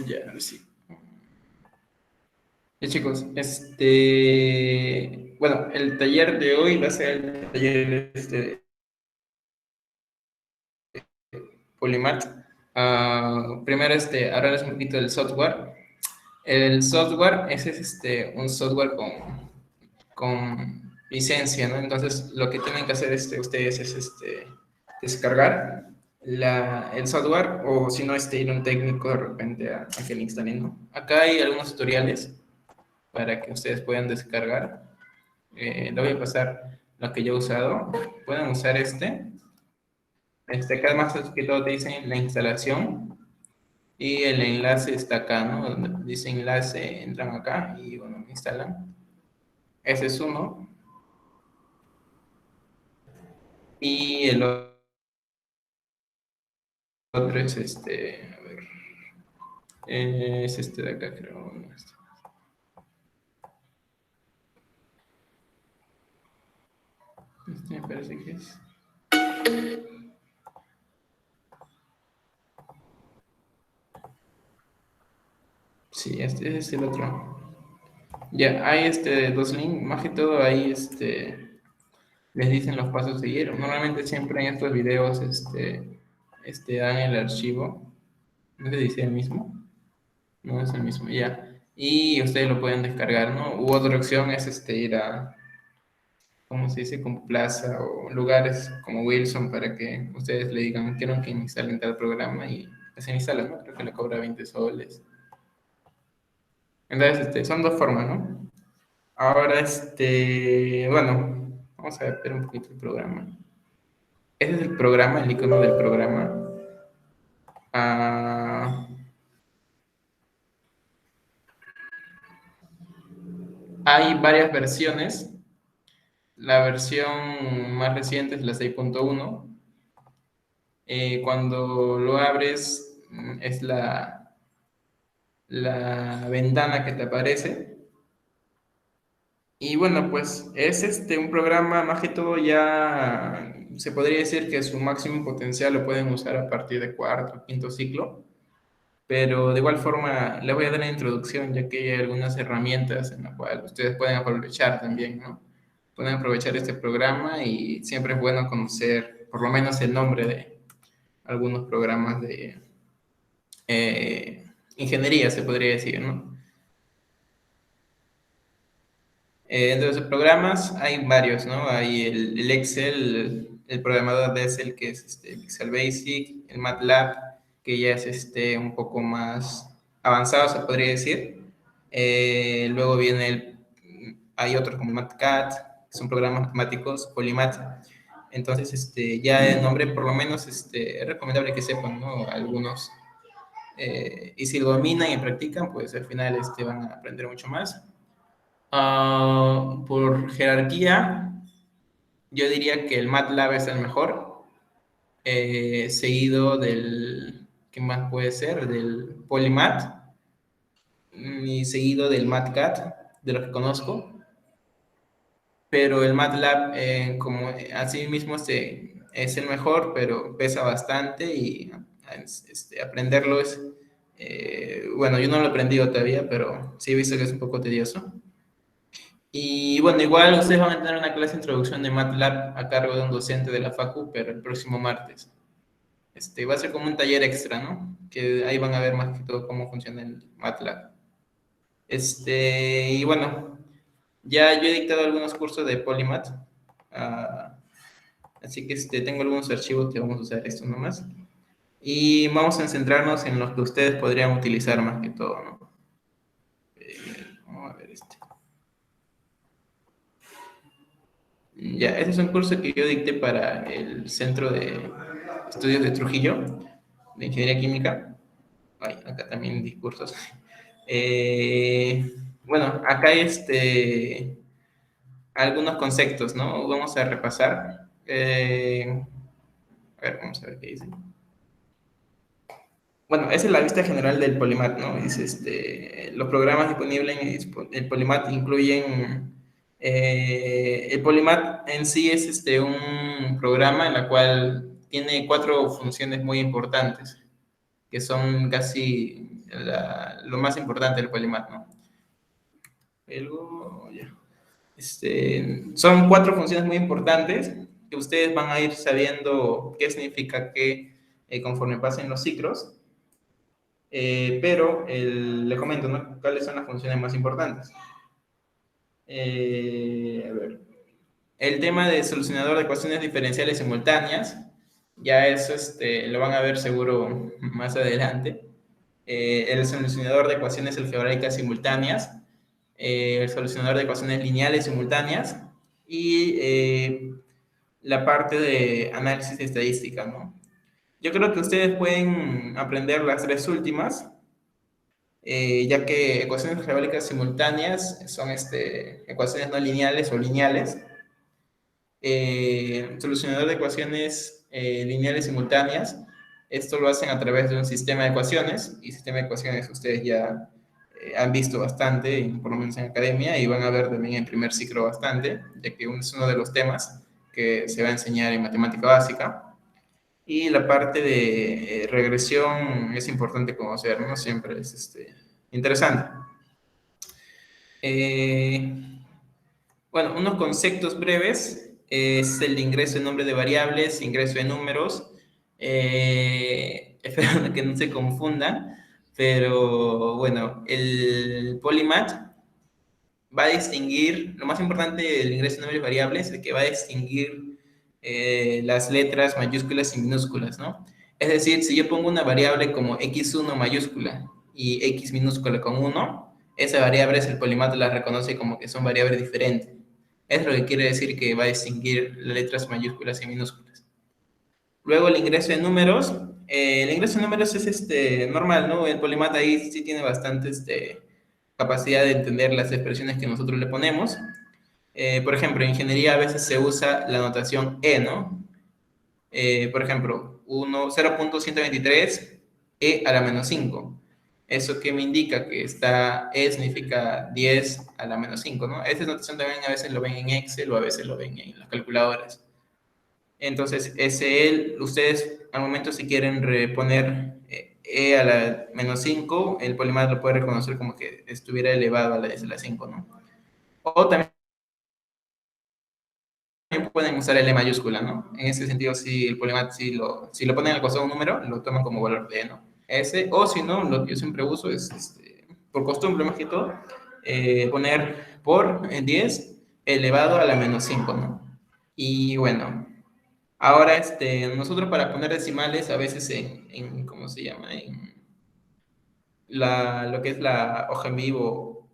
Ya, a ver si. Ya, chicos, bueno, el taller de hoy va a ser el taller Polymath. Primero, hablarles un poquito del software. El software es un software con licencia, ¿no? Entonces, lo que tienen que hacer ustedes es descargar el software o si no, ir a un técnico de repente a que le instalen, ¿no? Acá hay algunos tutoriales para que ustedes puedan descargar. Le voy a pasar lo que yo he usado. Pueden usar acá más que todo te dicen la instalación y el enlace está acá, ¿no? Donde dice enlace, entran acá y bueno, instalan. Ese es uno. Y el otro es a ver, es este de acá, creo. Me parece que es. Sí, este es el otro. Ya, hay dos links, más que todo ahí les dicen los pasos a seguir. Normalmente siempre en estos videos dan el archivo. No sé si es el mismo. No es el mismo, ya. Y ustedes lo pueden descargar, ¿no? U otra opción es ir a, ¿cómo se dice? Como Plaza o lugares como Wilson para que ustedes le digan, quiero que instalen tal programa y se instala, ¿no? Creo que le cobra 20 soles. Entonces, son dos formas, ¿no? Ahora, bueno, vamos a ver un poquito el programa. Ese es el programa, el icono del programa. Ah, hay varias versiones. La versión más reciente es la 6.1. Cuando lo abres, es la ventana que te aparece. Y bueno, pues es un programa, más que todo ya se podría decir que su máximo potencial lo pueden usar a partir de cuarto, quinto ciclo. Pero de igual forma, les voy a dar una introducción, ya que hay algunas herramientas en las cuales ustedes pueden aprovechar también, ¿no? Pueden aprovechar este programa y siempre es bueno conocer por lo menos el nombre de algunos programas de ingeniería, se podría decir, ¿no? Entonces, programas hay varios, ¿no? Hay el Excel, el programador de Excel, que es Visual Basic, el MATLAB, que ya es un poco más avanzado, se podría decir. Luego viene hay otros como MATCAD, que son programas matemáticos, Polymath. Entonces, ya el nombre, por lo menos, es recomendable que sepan, ¿no? Algunos. Y si lo dominan y practican, pues al final van a aprender mucho más. Por jerarquía, yo diría que el MATLAB es el mejor, seguido ¿qué más puede ser? Del Polymath, y seguido del MATCAD, de lo que conozco, pero el MATLAB, como así mismo, es el mejor, pero pesa bastante y aprenderlo bueno, yo no lo he aprendido todavía, pero sí he visto que es un poco tedioso. Y bueno, igual ustedes van a tener una clase de introducción de MATLAB a cargo de un docente de la Facu, pero el próximo martes. Va a ser como un taller extra, ¿no? Que ahí van a ver más que todo cómo funciona el MATLAB. Y bueno, ya yo he dictado algunos cursos de Polymath, ah, así que tengo algunos archivos que vamos a usar esto nomás. Y vamos a centrarnos en los que ustedes podrían utilizar más que todo, ¿no? Vamos a ver Ya, ese es un curso que yo dicté para el Centro de Estudios de Trujillo, de Ingeniería Química. Ay, acá también di cursos. Bueno, acá hay algunos conceptos, ¿no? Vamos a repasar. A ver, vamos a ver qué dice. Bueno, esa es la vista general del Polymath, ¿no? Dice, los programas disponibles en el Polymath incluyen El Polymath en sí es un programa en el cual tiene 4 funciones muy importantes, que son casi lo más importante del Polymath, ¿no? Ya. Son 4 funciones muy importantes que ustedes van a ir sabiendo qué significa qué conforme pasen los ciclos, pero les comento, ¿no? ¿Cuáles son las funciones más importantes? A ver. El tema de solucionador de ecuaciones diferenciales simultáneas, ya eso lo van a ver seguro más adelante. El solucionador de ecuaciones algebraicas simultáneas, el solucionador de ecuaciones lineales simultáneas y la parte de análisis de estadística, ¿no? Yo creo que ustedes pueden aprender las 3 últimas, ya que ecuaciones algebraicas simultáneas son ecuaciones no lineales o lineales. Solucionador de ecuaciones lineales simultáneas. Esto lo hacen a través de un sistema de ecuaciones, y sistema de ecuaciones ustedes ya han visto bastante, por lo menos en academia, y van a ver también en primer ciclo bastante, ya que es uno de los temas que se va a enseñar en matemática básica. Y la parte de regresión es importante conocer, ¿no? Siempre es interesante. Bueno, unos conceptos breves es el ingreso de nombre de variables, ingreso de números. Espero que no se confundan, pero bueno, el Polymath va a distinguir, lo más importante del ingreso de nombres variables es que va a distinguir las letras mayúsculas y minúsculas, ¿no? Es decir, si yo pongo una variable como x1 mayúscula y x minúscula con 1, esa variable, el Polymath la reconoce como que son variables diferentes. Es lo que quiere decir que va a distinguir las letras mayúsculas y minúsculas. Luego el ingreso de números. El ingreso de números es normal, ¿no? El Polymath ahí sí tiene bastante capacidad de entender las expresiones que nosotros le ponemos. Por ejemplo, en ingeniería a veces se usa la notación E, ¿no? Por ejemplo, 0.123 e a la menos 5. ¿Eso qué me indica? Que E significa 10 a la menos 5, ¿no? Esta notación también a veces lo ven en Excel o a veces lo ven en las calculadoras. Entonces, ustedes al momento si quieren reponer E a la menos 5, el Polymath lo puede reconocer como que estuviera elevado a la 10 a la 5, ¿no? O también pueden usar el E mayúscula, ¿no? En ese sentido, si el Polymath, si lo ponen al costado de un número, lo toman como valor de E, ¿no? O si no, lo que yo siempre uso es, por costumbre más que todo, poner por 10 elevado a la menos 5, ¿no? Y bueno, ahora, nosotros para poner decimales, a veces ¿cómo se llama? En lo que es la hoja en vivo,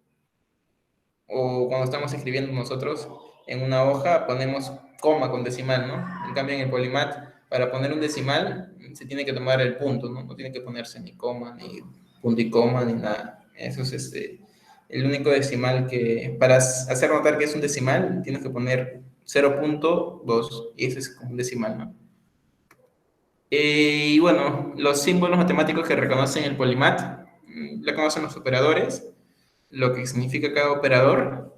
o cuando estamos escribiendo nosotros en una hoja, ponemos coma con decimal, ¿no? En cambio, en el Polymath, para poner un decimal, se tiene que tomar el punto, ¿no? No tiene que ponerse ni coma, ni punto y coma, ni nada. Eso es el único decimal que, para hacer notar que es un decimal, tienes que poner 0.2, y ese es como un decimal, ¿no? Y bueno, los símbolos matemáticos que reconocen el Polymath, le conocen los operadores, lo que significa cada operador,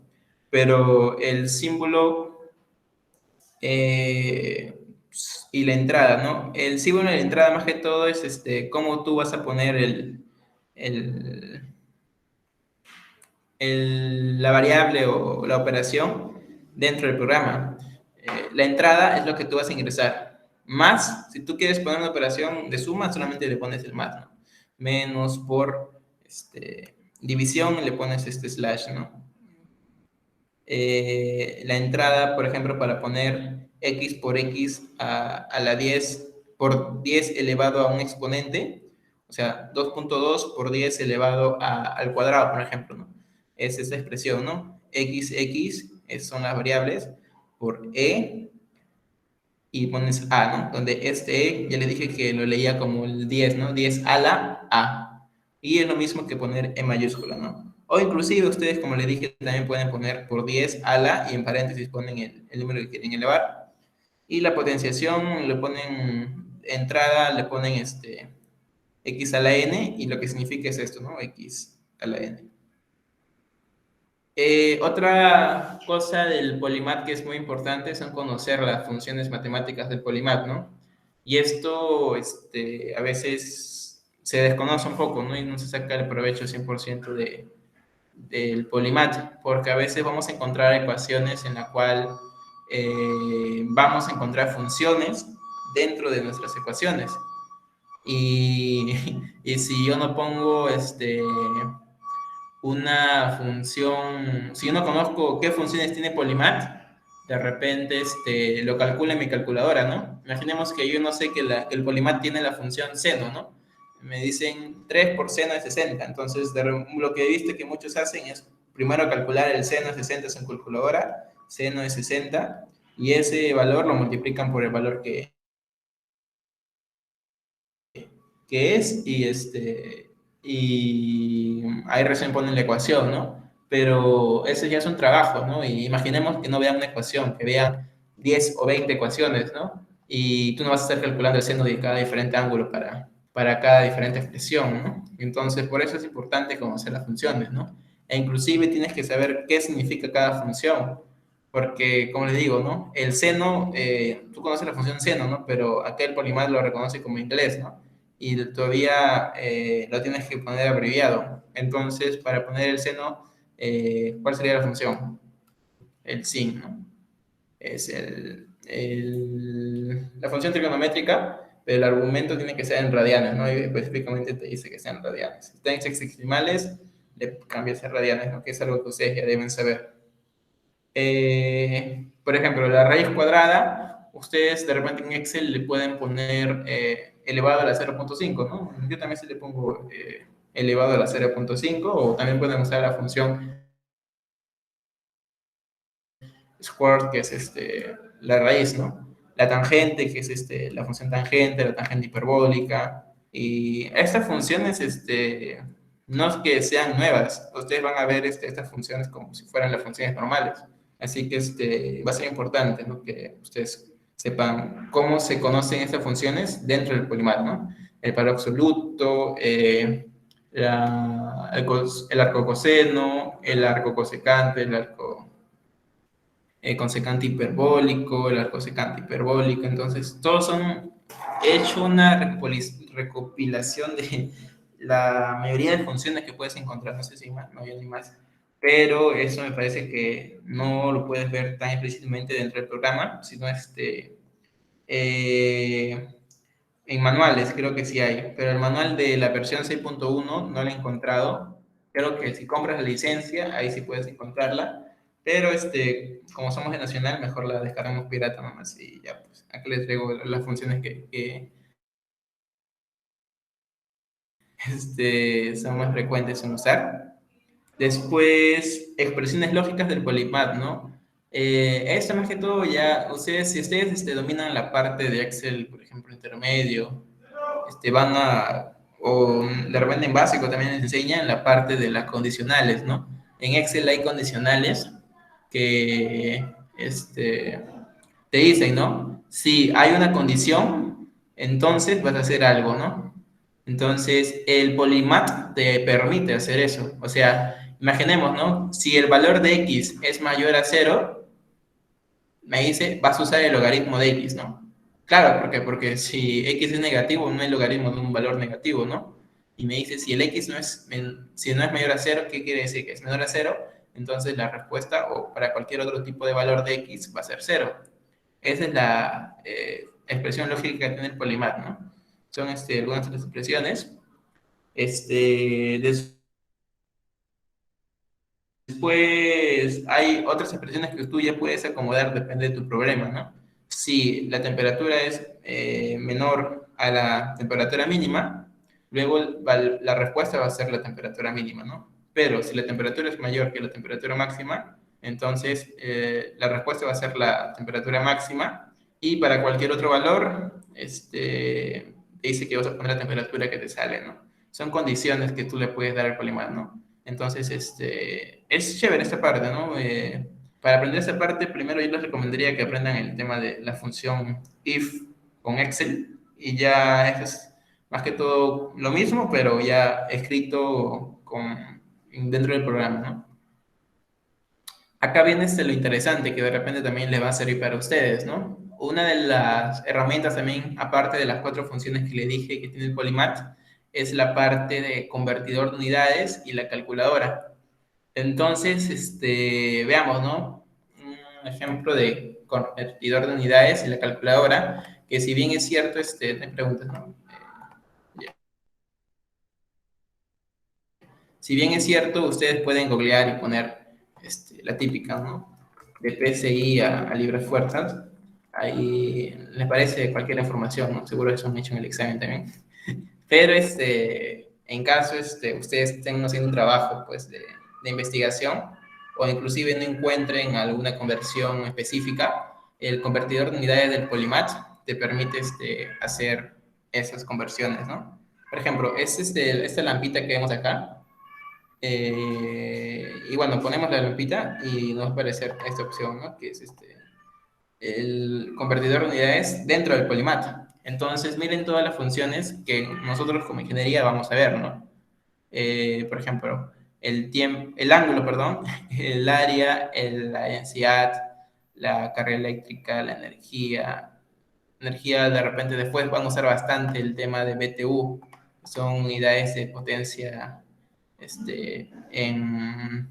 pero el símbolo eh, y la entrada, ¿no? El símbolo y la entrada más que todo es cómo tú vas a poner el, la variable o la operación dentro del programa. La entrada es lo que tú vas a ingresar. Más, si tú quieres poner una operación de suma, solamente le pones el más, ¿no? Menos por división, le pones slash, ¿no? La entrada, por ejemplo, para poner x por x a la 10 por 10 elevado a un exponente, o sea, 2.2 por 10 elevado al cuadrado, por ejemplo, ¿no? Es esa expresión, ¿no? X son las variables por e y pones a, ¿no? Donde e, ya le dije que lo leía como el 10, ¿no? 10 a la a. Y es lo mismo que poner e mayúscula, ¿no? O inclusive ustedes, como le dije, también pueden poner por 10 a la y en paréntesis ponen el número que quieren elevar. Y la potenciación le ponen entrada, le ponen x a la n, y lo que significa es esto, ¿no? X a la n. Otra cosa del Polymath que es muy importante son conocer las funciones matemáticas del Polymath, ¿no? Y esto a veces se desconoce un poco, ¿no? Y no se saca el provecho 100% del Polymath, porque a veces vamos a encontrar ecuaciones en la cual vamos a encontrar funciones dentro de nuestras ecuaciones. Y, y si yo no pongo una función, si yo no conozco qué funciones tiene Polymath, de repente lo calcula en mi calculadora, ¿no? Imaginemos que yo no sé que el Polymath tiene la función seno, ¿no? Me dicen 3 por seno de 60, entonces lo que he visto que muchos hacen es primero calcular el seno de 60 en su calculadora, seno de 60, y ese valor lo multiplican por el valor que es y ahí recién ponen la ecuación, ¿no? Pero ese ya es un trabajo, ¿no? Y imaginemos que no vean una ecuación, que vean 10 o 20 ecuaciones, ¿no? Y tú no vas a estar calculando el seno de cada diferente ángulo para cada diferente expresión, ¿no? Entonces, por eso es importante conocer las funciones, ¿no? E inclusive tienes que saber qué significa cada función, porque, como les digo, ¿no? El seno, tú conoces la función seno, ¿no? Pero aquel Polymath lo reconoce como inglés, ¿no? Y todavía lo tienes que poner abreviado. Entonces, para poner el seno, ¿cuál sería la función? El sin, ¿no? Es la función trigonométrica, pero el argumento tiene que ser en radianes, ¿no? Y específicamente te dice que sean radianes. Si está en sexagesimales, le cambias a radianes, ¿no? Que es algo que ustedes ya deben saber. Por ejemplo, la raíz cuadrada, ustedes de repente en Excel le pueden poner elevado a la 0.5, ¿no? Yo también se le pongo elevado a la 0.5 o también pueden usar la función squared, que es la raíz, ¿no? La tangente, que es la función tangente, la tangente hiperbólica. Y estas funciones, no es que sean nuevas, ustedes van a ver estas funciones como si fueran las funciones normales. Así que va a ser importante, ¿no? Que ustedes sepan cómo se conocen estas funciones dentro del Polymath, ¿no? El paro absoluto, el arco coseno, el arco cosecante, el arco consecante hiperbólico, el arco secante hiperbólico. Entonces, todos son hecho una recopilación de la mayoría de funciones que puedes encontrar, no sé si más, no hay ni más, pero eso me parece que no lo puedes ver tan explícitamente dentro del programa, sino eh, en manuales creo que sí hay, pero el manual de la versión 6.1 no lo he encontrado. Creo que si compras la licencia, ahí sí puedes encontrarla. Pero como somos de Nacional, mejor la descargamos pirata nomás y ya, pues aquí les traigo las funciones que son más frecuentes en usar. Después, expresiones lógicas del Polymath, ¿no? Esto más que todo ya, si ustedes dominan la parte de Excel, por ejemplo, intermedio, van o de repente en básico también les enseñan la parte de las condicionales, ¿no? En Excel hay condicionales que te dicen, ¿no? Si hay una condición, entonces vas a hacer algo, ¿no? Entonces, el Polymath te permite hacer eso. O sea, imaginemos, ¿no? Si el valor de x es mayor a cero, me dice, vas a usar el logaritmo de x, ¿no? Claro, ¿por qué? Porque si x es negativo, no hay logaritmo de un valor negativo, ¿no? Y me dice, si el x si no es mayor a cero, ¿qué quiere decir? Que es menor a cero, entonces la respuesta, o para cualquier otro tipo de valor de x, va a ser cero. Esa es la expresión lógica que tiene el Polymath, ¿no? Son algunas de las expresiones. Después hay otras expresiones que tú ya puedes acomodar, depende de tu problema, ¿no? Si la temperatura es menor a la temperatura mínima, luego la respuesta va a ser la temperatura mínima, ¿no? Pero si la temperatura es mayor que la temperatura máxima, entonces la respuesta va a ser la temperatura máxima y para cualquier otro valor, te dice que vas a poner la temperatura que te sale, ¿no? Son condiciones que tú le puedes dar al Polymath, ¿no? Entonces, es chévere esta parte, ¿no? Para aprender esta parte, primero yo les recomendaría que aprendan el tema de la función if con Excel y ya es más que todo lo mismo, pero ya escrito dentro del programa, ¿no? acá viene lo interesante que de repente también les va a servir para ustedes, ¿no? Una de las herramientas también, aparte de las 4 funciones que le dije que tiene el Polymath, es la parte de convertidor de unidades y la calculadora. Entonces, veamos, ¿no? Un ejemplo de convertidor de unidades y la calculadora, que si bien es cierto, no hay preguntas, ¿no? Ya. Si bien es cierto, ustedes pueden googlear y poner la típica, ¿no? De PSI a libras fuerzas. Ahí les parece cualquier información, ¿no? Seguro eso han hecho en el examen también. Pero en caso ustedes estén haciendo un trabajo pues, de investigación o inclusive no encuentren alguna conversión específica, el convertidor de unidades del Polymath te permite hacer esas conversiones, ¿no? Por ejemplo, es esta lampita que vemos acá. Y bueno, ponemos la lampita y nos va a aparecer esta opción, ¿no? Que es el convertidor de unidades dentro del Polymath. Entonces, miren todas las funciones que nosotros como ingeniería vamos a ver, ¿no? Por ejemplo, el ángulo, perdón, el área, la densidad, la carga eléctrica, la energía de repente después van a usar bastante el tema de BTU, son unidades de en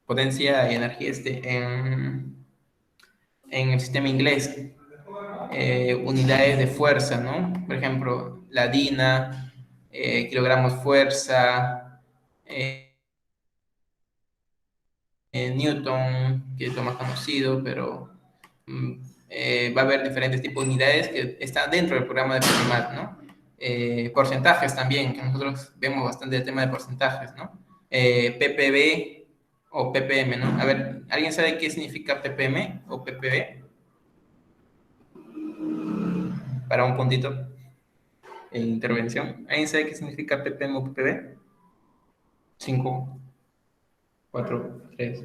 potencia y energía en el sistema inglés. Unidades de fuerza, ¿no? Por ejemplo, la DINA, kilogramos fuerza, Newton, que es lo más conocido, pero mm, va a haber diferentes tipos de unidades que están dentro del programa de Polymath, ¿no? Porcentajes también, que nosotros vemos bastante el tema de porcentajes, ¿no? PPB o PPM, ¿no? A ver, ¿alguien sabe qué significa PPM o PPB? Para un puntito en intervención. ¿Alguien sabe qué significa PPM o PPB? 5, 4, 3,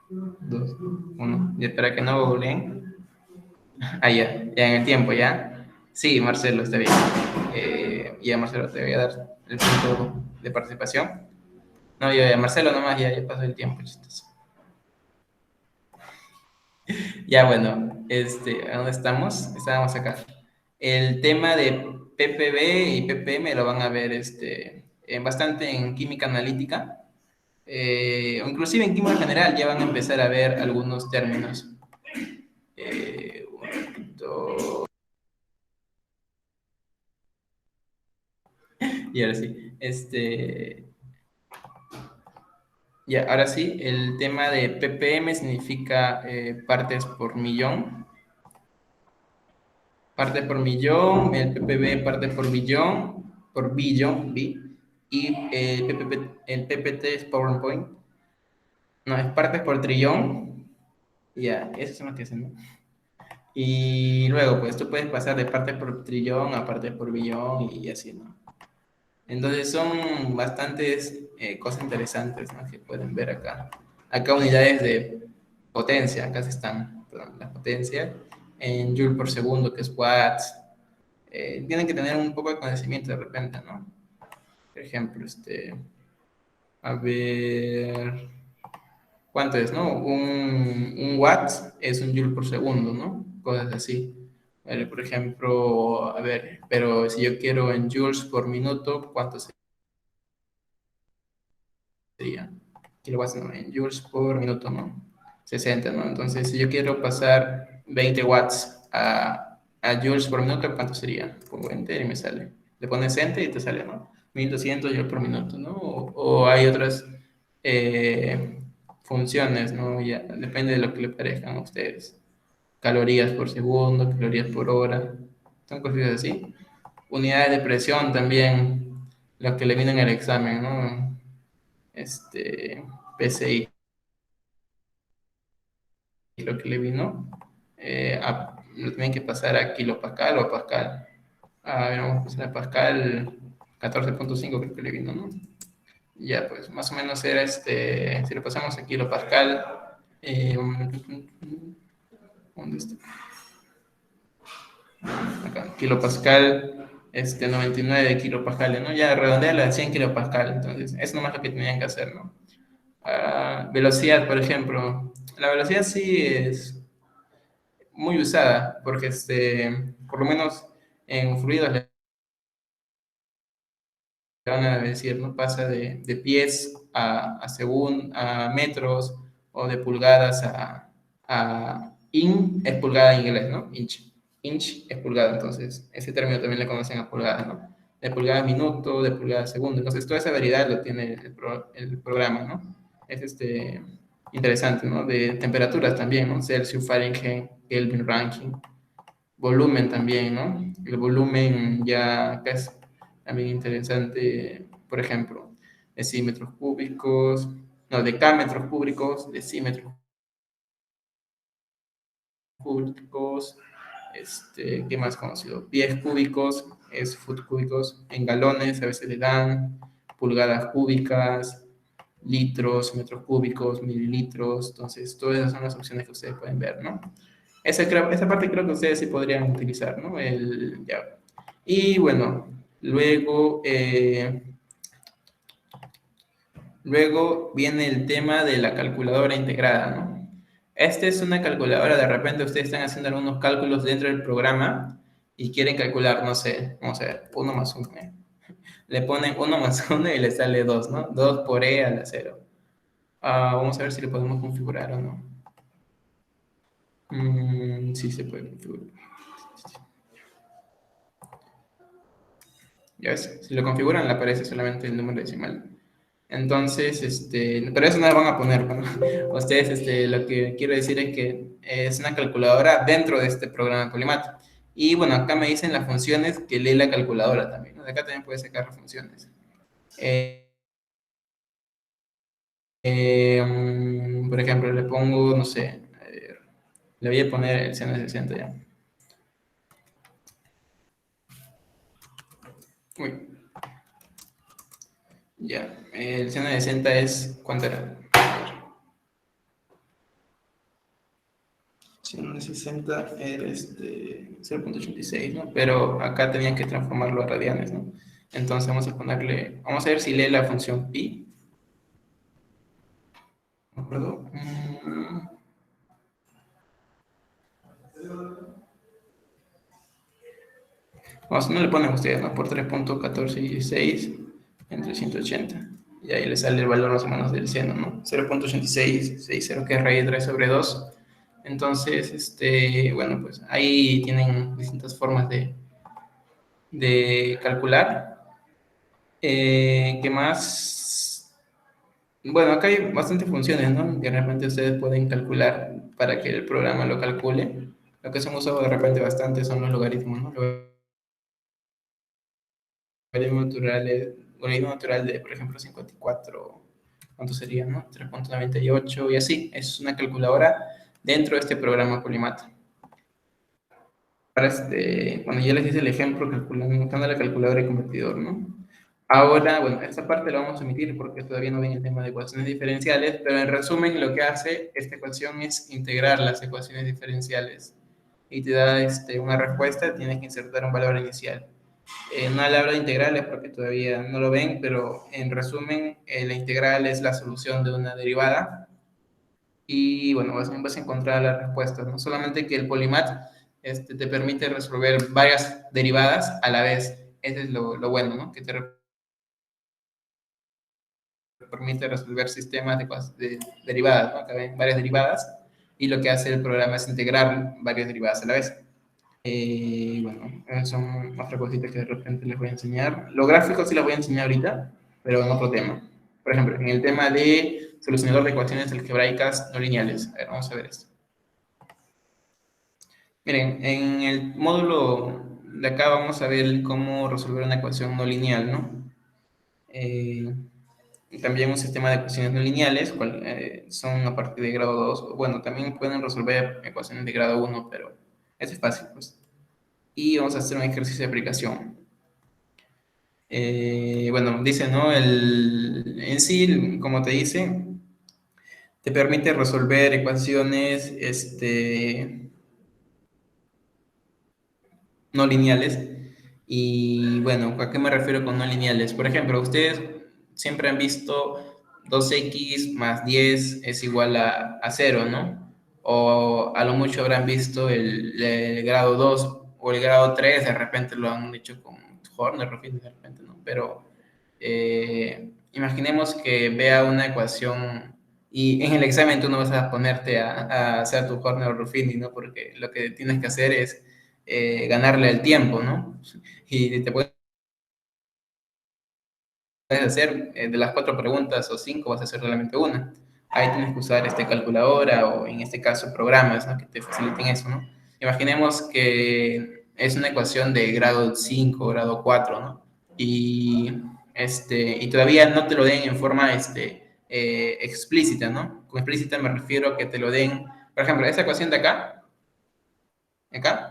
2, 1. Y espera que no googleen. Ah, ya en el tiempo, ¿ya? Sí, Marcelo, está bien. Ya, Marcelo, te voy a dar el punto de participación. No, ya, Marcelo, nomás, ya pasó el tiempo, chistoso. Ya, bueno, ¿a dónde estamos? Estábamos acá. El tema de PPB y PPM lo van a ver bastante en química analítica. O inclusive en química general ya van a empezar a ver algunos términos. Un poquito. Y ahora sí, ya, ahora sí, el tema de ppm significa partes por millón. Parte por millón, el ppb parte por billón, y el ppt es PowerPoint. No, es partes por trillón. Ya, eso es lo que hacen, ¿no? Y luego, pues tú puedes pasar de partes por trillón a partes por billón y así, ¿no? Entonces son bastantes cosas interesantes, ¿no? Que pueden ver acá. Acá unidades de potencia, acá se están, perdón, la potencia en joule por segundo, que es watts. Tienen que tener un poco de conocimiento de repente, ¿no? Por ejemplo, a ver, ¿cuánto es, no? Un watt es un joule por segundo, ¿no? Cosas así. Vale, por ejemplo, a ver, pero si yo quiero en joules por minuto, ¿cuánto sería? Kilowatts, ¿no? En joules por minuto, ¿no? 60, ¿no? Entonces, si yo quiero pasar 20 watts a joules por minuto, ¿cuánto sería? Pongo enter y me sale. Le pones enter y te sale, ¿no? 1200 joules por minuto, ¿no? O hay otras funciones, ¿no? Ya, depende de lo que le parezcan a ustedes. Calorías por segundo, calorías por hora, son cosas así. Unidades de presión también, lo que le viene en el examen, ¿no? PSI, lo que le vino, lo tienen que pasar a kilopascal o a pascal. A ver, vamos a pasar a pascal 14.5 creo que le vino, ¿no? Ya, pues más o menos era si lo pasamos a kilopascal, ¿dónde está? Acá, kilopascal, 99 kilopascales, ¿no? Ya redondearlo a 100 kilopascal, entonces, eso nomás lo que tenían que hacer, ¿no? Velocidad, por ejemplo. La velocidad sí es muy usada, porque por lo menos en fluidos le van a decir, ¿no? Pasa de pies a metros o de pulgadas es pulgada en inglés, ¿no? Inch es pulgada, entonces ese término también le conocen a pulgada, ¿no? De pulgada a minuto, de pulgada a segundo. Entonces toda esa variedad lo tiene el programa, ¿no? Es interesante, ¿no? De temperaturas también, ¿no? Celsius, Fahrenheit, Kelvin, Rankine, volumen también, ¿no? El volumen ya acá es también interesante, por ejemplo, decímetros cúbicos, no, decámetros cúbicos, decímetros cúbicos, ¿qué más conocido? Pies cúbicos, es foot cúbicos, en galones a veces le dan, pulgadas cúbicas, litros, metros cúbicos, mililitros, entonces todas esas son las opciones que ustedes pueden ver, ¿no? Esa parte creo que ustedes sí podrían utilizar, ¿no? Ya. Y bueno, luego, luego viene el tema de la calculadora integrada, ¿no? Esta es una calculadora, de repente ustedes están haciendo algunos cálculos dentro del programa y quieren calcular, no sé, vamos a ver, uno más uno, ¿eh? Le ponen uno más uno y le sale 2, ¿no? 2 por e a la cero. Vamos a ver si le podemos configurar o no. Sí se puede configurar. Ya ves, si lo configuran le aparece solamente el número decimal. Entonces, pero eso no lo van a poner, ¿no? Ustedes, lo que quiero decir es que es una calculadora dentro de este programa Polymath. Y bueno, acá me dicen las funciones que lee la calculadora también, ¿no? De acá también puedes sacar las funciones. Eh, por ejemplo, le pongo, no sé, le voy a poner el CN60 ya. Uy, ya. El CN60 es, ¿cuánto era? 160 era 0.86, ¿no? Pero acá tenían que transformarlo a radianes, ¿no? Entonces vamos a ponerle, vamos a ver si lee la función pi. ¿De acuerdo? Vamos, no le ponen ustedes, ¿no? Por 3.1416 entre 180. Y ahí le sale el valor más o menos del seno, ¿no? 0.8660, que es raíz de 3 sobre 2. Entonces, bueno, pues ahí tienen distintas formas de calcular. ¿Qué más? Bueno, acá hay bastantes funciones, ¿no? Que realmente ustedes pueden calcular para que el programa lo calcule. Lo que se han usado de repente bastante son los logaritmos, ¿no? Logaritmo logaritmo natural de, por ejemplo, 54, ¿cuánto sería, no? 3.98 y así. Es una calculadora dentro de este programa Polymath. Ahora, bueno, ya les hice el ejemplo calculando, usando la calculadora y convertidor, ¿no? Ahora, bueno, esta parte la vamos a omitir porque todavía no ven el tema de ecuaciones diferenciales, pero en resumen lo que hace esta ecuación es integrar las ecuaciones diferenciales y te da una respuesta, tienes que insertar un valor inicial. No le hablo de integrales porque todavía no lo ven, pero en resumen, la integral es la solución de una derivada y bueno, vas a encontrar las respuestas, ¿no? Solamente que el Polymath te permite resolver varias derivadas a la vez. Ese es lo bueno, ¿no? Que te permite resolver sistemas de derivadas, ¿no? Que ven varias derivadas y lo que hace el programa es integrar varias derivadas a la vez. Bueno, esas son otras cositas que de repente les voy a enseñar. Los gráficos sí los voy a enseñar ahorita, pero en otro tema. Por ejemplo, en el tema de solucionador de ecuaciones algebraicas no lineales. A ver, vamos a ver esto. Miren, en el módulo de acá vamos a ver cómo resolver una ecuación no lineal, ¿no? Eh, y también un sistema de ecuaciones no lineales, son a partir de grado 2. Bueno, también pueden resolver ecuaciones de grado 1, pero eso es fácil, pues. Y vamos a hacer un ejercicio de aplicación. Bueno, dice, ¿no? En sí, como te dice, te permite resolver ecuaciones no lineales. Y bueno, ¿a qué me refiero con no lineales? Por ejemplo, ustedes siempre han visto 2x más 10 es igual a 0, ¿no? O a lo mucho habrán visto el grado 2 o el grado 3, de repente lo han hecho con Horner, de repente, ¿no? Pero imaginemos que vea una ecuación y en el examen tú no vas a ponerte a hacer tu Horner o Ruffini, ¿no? Porque lo que tienes que hacer es ganarle el tiempo, ¿no? Y te puedes hacer de las 4 preguntas o 5, vas a hacer solamente una. Ahí tienes que usar calculadora o en este caso programas, ¿no? Que te faciliten eso, ¿no? Imaginemos que es una ecuación de grado 5, grado 4, ¿no? Y todavía no te lo den en forma explícita, ¿no? Con explícita me refiero a que te lo den, por ejemplo, esta ecuación de acá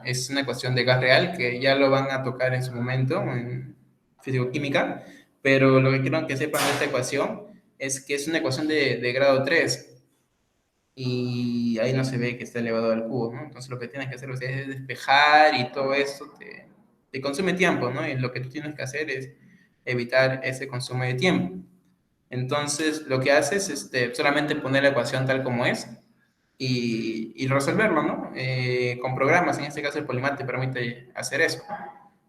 es una ecuación de gas real que ya lo van a tocar en su momento en físico-química, pero lo que quiero que sepan de esta ecuación es que es una ecuación de grado 3 y ahí no se ve que está elevado al cubo, ¿no? Entonces lo que tienes que hacer es despejar y todo eso te consume tiempo, ¿no? Y lo que tú tienes que hacer es evitar ese consumo de tiempo. Entonces lo que haces es solamente poner la ecuación tal como es y resolverlo, ¿no? Con programas, en este caso el Polymath te permite hacer eso.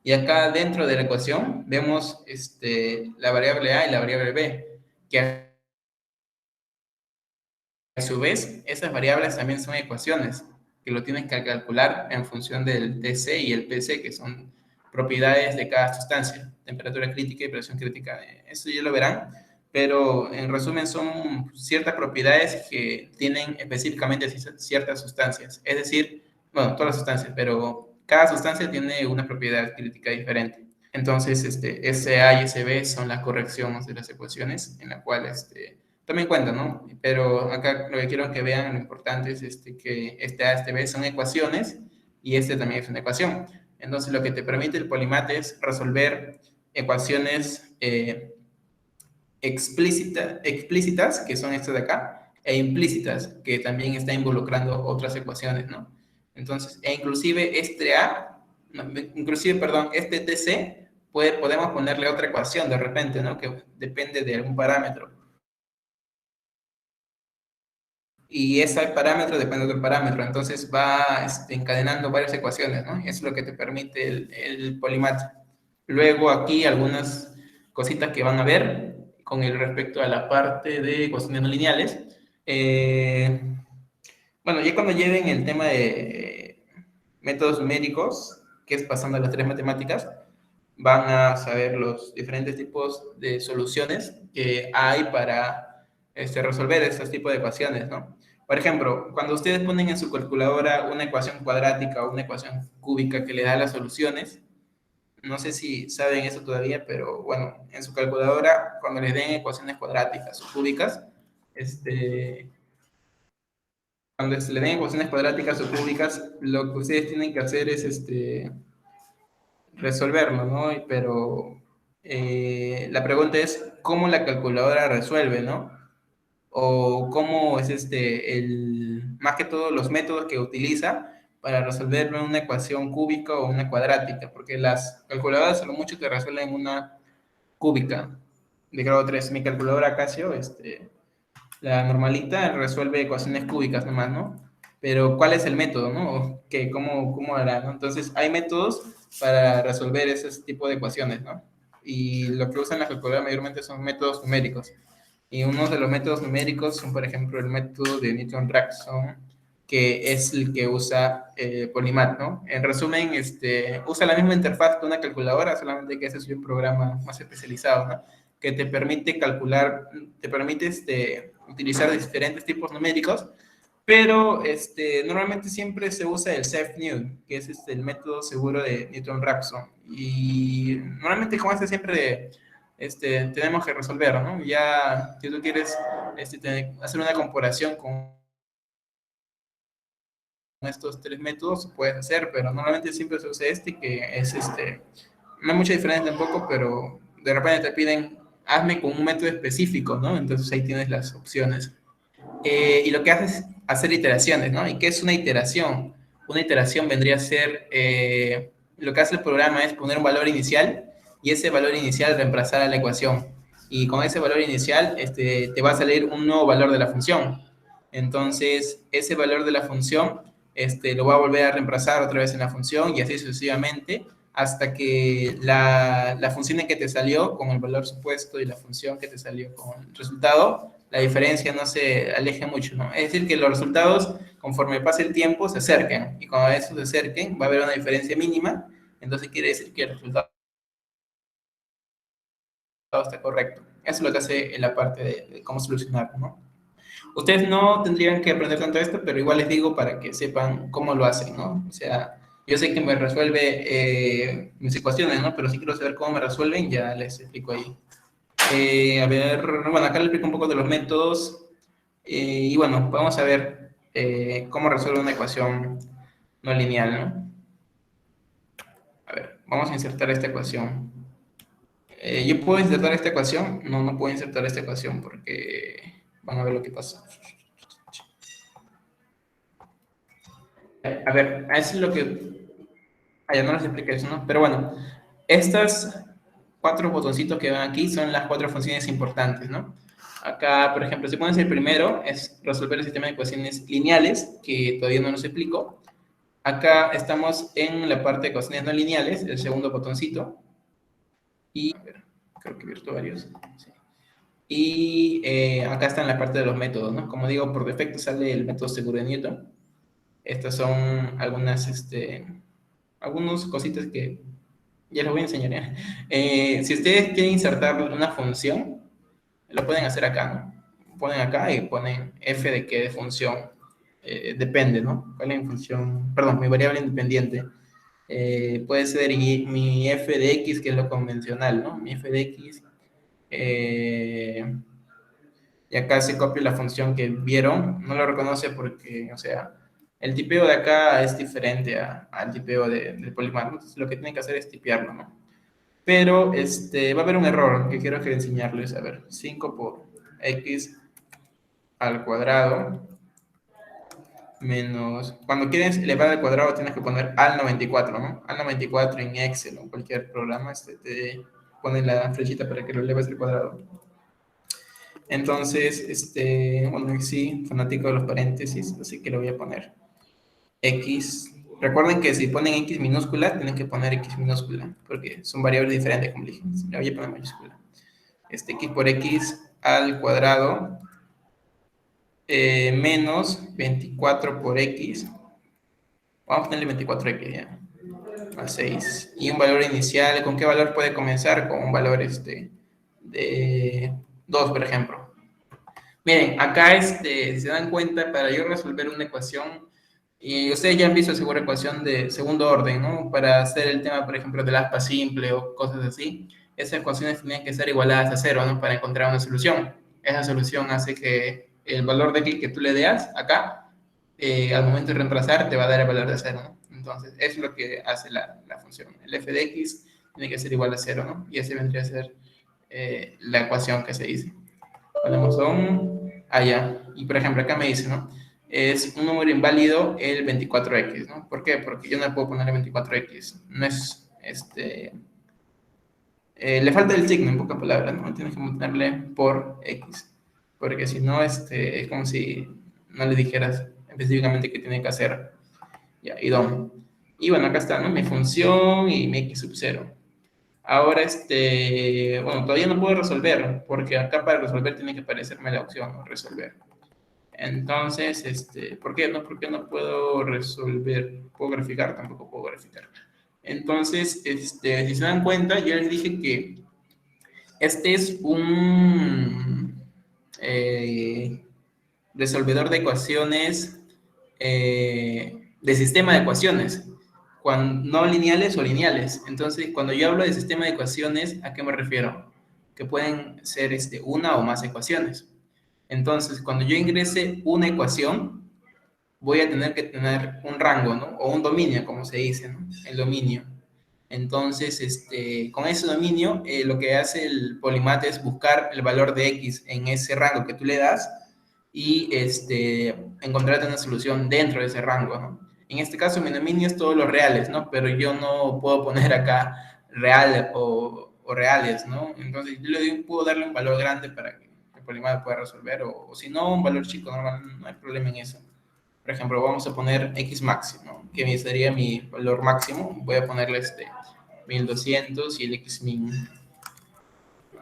Y acá dentro de la ecuación vemos la variable A y la variable B, que a su vez esas variables también son ecuaciones, que lo tienes que calcular en función del TC y el PC, que son propiedades de cada sustancia, temperatura crítica y presión crítica. Eso ya lo verán, pero en resumen son ciertas propiedades que tienen específicamente ciertas sustancias. Es decir, bueno, todas las sustancias, pero cada sustancia tiene una propiedad crítica diferente. Entonces, SA y SB son las correcciones de las ecuaciones, en la cual también cuentan, ¿no? Pero acá lo que quiero que vean, lo importante es que A, B son ecuaciones y también es una ecuación. Entonces, lo que te permite el Polymath es resolver ecuaciones explícitas, que son estas de acá, e implícitas, que también está involucrando otras ecuaciones, ¿no? Entonces, inclusive perdón, TC, podemos ponerle otra ecuación de repente, ¿no? Que depende de algún parámetro. Y ese parámetro depende del parámetro, entonces va encadenando varias ecuaciones, ¿no? Eso es lo que te permite el Polymath. Luego aquí algunas cositas que van a ver con el respecto a la parte de ecuaciones no lineales. Bueno, ya cuando lleven el tema de métodos numéricos, que es pasando a las 3 matemáticas, van a saber los diferentes tipos de soluciones que hay para resolver estos tipos de ecuaciones, ¿no? Por ejemplo, cuando ustedes ponen en su calculadora una ecuación cuadrática o una ecuación cúbica que le da las soluciones, no sé si saben eso todavía, pero bueno, en su calculadora, cuando les den ecuaciones cuadráticas o cúbicas, cuando se le den ecuaciones cuadráticas o cúbicas, lo que ustedes tienen que hacer es resolverlo, ¿no? Pero la pregunta es, ¿cómo la calculadora resuelve, ¿no? O cómo es más que todo los métodos que utiliza para resolver una ecuación cúbica o una cuadrática, porque las calculadoras a lo mucho te resuelven una cúbica de grado 3. Mi calculadora Casio, la normalita, resuelve ecuaciones cúbicas nomás, ¿no? Pero ¿cuál es el método, no? ¿Cómo hará, no? Entonces, hay métodos para resolver ese tipo de ecuaciones, ¿no? Y lo que usan las calculadoras mayormente son métodos numéricos. Y uno de los métodos numéricos son, por ejemplo, el método de Newton-Raphson, que es el que usa Polymath, ¿no? En resumen, usa la misma interfaz que una calculadora, solamente que ese es un programa más especializado, ¿no? Que te permite calcular, te permite utilizar diferentes tipos numéricos, pero normalmente siempre se usa el self-Newton, que es el método seguro de Newton-Raphson. Y normalmente como siempre tenemos que resolver, ¿no? Ya, si tú quieres hacer una comparación con estos 3 métodos, puedes hacer, pero normalmente siempre se usa que es no hay mucha diferencia tampoco, pero de repente te piden, hazme con un método específico, ¿no? Entonces ahí tienes las opciones. Y lo que hace es hacer iteraciones, ¿no? ¿Y qué es una iteración? Una iteración vendría a ser, lo que hace el programa es poner un valor inicial y ese valor inicial reemplazar a la ecuación. y con ese valor inicial te va a salir un nuevo valor de la función. Entonces, ese valor de la función lo va a volver a reemplazar otra vez en la función y así sucesivamente hasta que la función en que te salió con el valor supuesto y la función que te salió con el resultado, la diferencia no se aleje mucho, ¿no? Es decir, que los resultados, conforme pase el tiempo, se acerquen y cuando esos se acerquen va a haber una diferencia mínima, entonces quiere decir que el resultado está correcto. Eso es lo que hace en la parte de cómo solucionarlo, ¿no? Ustedes no tendrían que aprender tanto esto, pero igual les digo para que sepan cómo lo hacen, ¿no? O sea, yo sé que me resuelve mis ecuaciones, ¿no? Pero si quiero saber cómo me resuelven, ya les explico ahí. A ver, bueno, acá les explico un poco de los métodos. Y bueno, vamos a ver cómo resuelve una ecuación no lineal, ¿no? A ver, vamos a insertar esta ecuación. ¿Yo puedo insertar esta ecuación? No, no puedo insertar esta ecuación porque van a ver lo que pasa. A ver, eso es lo que... ya no les expliqué eso, ¿no? Pero bueno, estas cuatro botoncitos que ven aquí son las cuatro funciones importantes, ¿no? Acá, por ejemplo, si pones el primero, es resolver el sistema de ecuaciones lineales, que todavía no los explico. Acá estamos en la parte de ecuaciones no lineales, el segundo botoncito. Y, a ver, creo que he abierto varios. Sí. Y acá está en la parte de los métodos, ¿no? Como digo, por defecto sale el método seguro de Newton. Estas son algunas, algunas cositas que ya les voy a enseñar. ¿Eh? Si ustedes quieren insertar una función, lo pueden hacer acá, ¿no? Ponen acá y ponen f de qué de función. Depende, ¿no? ¿Cuál es mi función? Perdón, mi variable independiente. Puede ser mi f de x, que es lo convencional, ¿no? Mi f de x. Y acá se copia la función que vieron. No lo reconoce porque, o sea, el tipeo de acá es diferente al tipeo del Polymath. Entonces, lo que tienen que hacer es tipearlo, ¿no? Pero va a haber un error que quiero que enseñarles. A ver, 5 por x al cuadrado menos... Cuando quieres elevar al cuadrado tienes que poner al 94, ¿no? Al 94 en Excel o cualquier programa te pone la flechita para que lo eleves al cuadrado. Entonces, bueno, sí, fanático de los paréntesis, así que lo voy a poner x. Recuerden que si ponen x minúscula, tienen que poner x minúscula, porque son variables diferentes, como dije. Le voy a poner mayúscula. X por x al cuadrado menos 24 por x. Vamos a ponerle 24x ya. Al 6. Y un valor inicial, ¿con qué valor puede comenzar? Con un valor de 2, por ejemplo. Miren, acá si se dan cuenta, para yo resolver una ecuación, y ustedes ya han visto seguro ecuación de segundo orden, ¿no? Para hacer el tema, por ejemplo, del aspa simple o cosas así, esas ecuaciones tienen que ser igualadas a cero, ¿no? Para encontrar una solución. Esa solución hace que el valor de x que tú le das acá, al momento de reemplazar, te va a dar el valor de cero, ¿no? Entonces, eso es lo que hace la función. El f de x tiene que ser igual a cero, ¿no? Y ese vendría a ser la ecuación que se dice. Ponemos un allá. Y por ejemplo, acá me dice, ¿no? Es un número inválido el 24x, ¿no? ¿Por qué? Porque yo no puedo ponerle 24x. No es, le falta el signo, en pocas palabras, ¿no? Tienes que ponerle por x. Porque si no, es como si no le dijeras específicamente qué tiene que hacer. Ya, y DOM. Y bueno, acá está, ¿no? Mi función y mi x sub 0. Ahora, bueno, todavía no puedo resolver, porque acá para resolver tiene que aparecerme la opción, ¿no? Resolver. Entonces, ¿por qué no puedo resolver? ¿Puedo graficar? Tampoco puedo graficar. Entonces, si se dan cuenta, yo les dije que este es un resolvedor de ecuaciones, de sistema de ecuaciones, no lineales o lineales. Entonces, cuando yo hablo de sistema de ecuaciones, ¿a qué me refiero? Que pueden ser una o más ecuaciones. Entonces, cuando yo ingrese una ecuación, voy a tener que tener un rango, ¿no? O un dominio, como se dice, ¿no? El dominio. Entonces, con ese dominio, lo que hace el Polymath es buscar el valor de x en ese rango que tú le das y encontrarte una solución dentro de ese rango, ¿no? En este caso, mi dominio es todos los reales, ¿no? Pero yo no puedo poner acá real o o reales, ¿no? Entonces yo puedo darle un valor grande para que el Polymath pueda resolver, o si no, un valor chico, normal, no hay problema en eso. Por ejemplo, vamos a poner X máximo, que sería mi valor máximo. Voy a ponerle 1200 y el X min.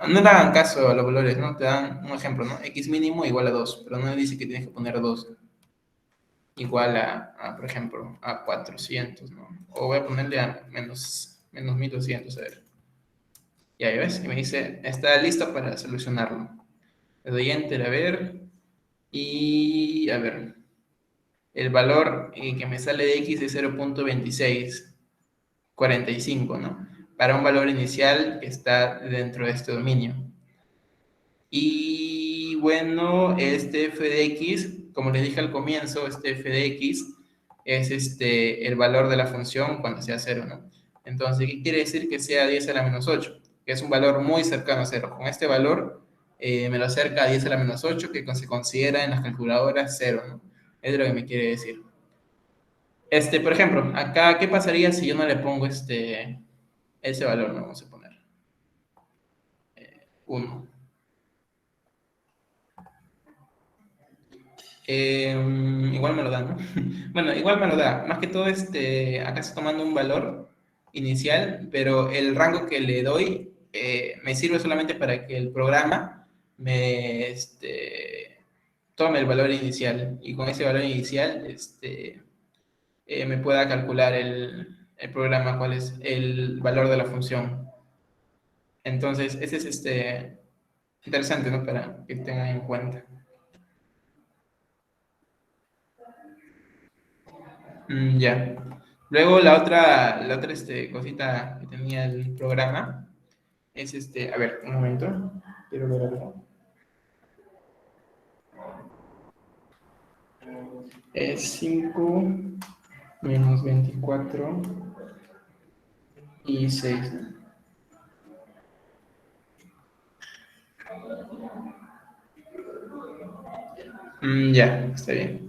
No le hagan caso a los valores, ¿no? Te dan un ejemplo, ¿no? X mínimo igual a 2, pero no dice que tienes que poner 2 igual por ejemplo, a 400, ¿no? O voy a ponerle a menos 1200, a ver. Ya ves, y me dice, está listo para solucionarlo. Le doy Enter, a ver, y a ver, el valor que me sale de X es 0.2645, ¿no? Para un valor inicial que está dentro de este dominio. Y bueno, este f de x, como les dije al comienzo, este f de x es el valor de la función cuando sea 0, ¿no? Entonces, ¿qué quiere decir que sea 10 a la menos 8? Que es un valor muy cercano a 0. Con este valor me lo acerca a 10 a la menos 8, que se considera en las calculadoras 0, ¿no? Es lo que me quiere decir. Por ejemplo, acá, ¿qué pasaría si yo no le pongo ese valor? No, vamos a poner 1. Igual me lo da, ¿no? Bueno, igual me lo da. Más que todo, acá estoy tomando un valor inicial, pero el rango que le doy me sirve solamente para que el programa me tome el valor inicial, y con ese valor inicial me pueda calcular el programa cuál es el valor de la función. Entonces, ese es interesante, ¿no? Para que tengan en cuenta. Ya. Luego la otra cosita que tenía el programa es a ver, un momento, quiero ver algo. Es 5 menos 24 y 6, ¿no? Ya, está bien.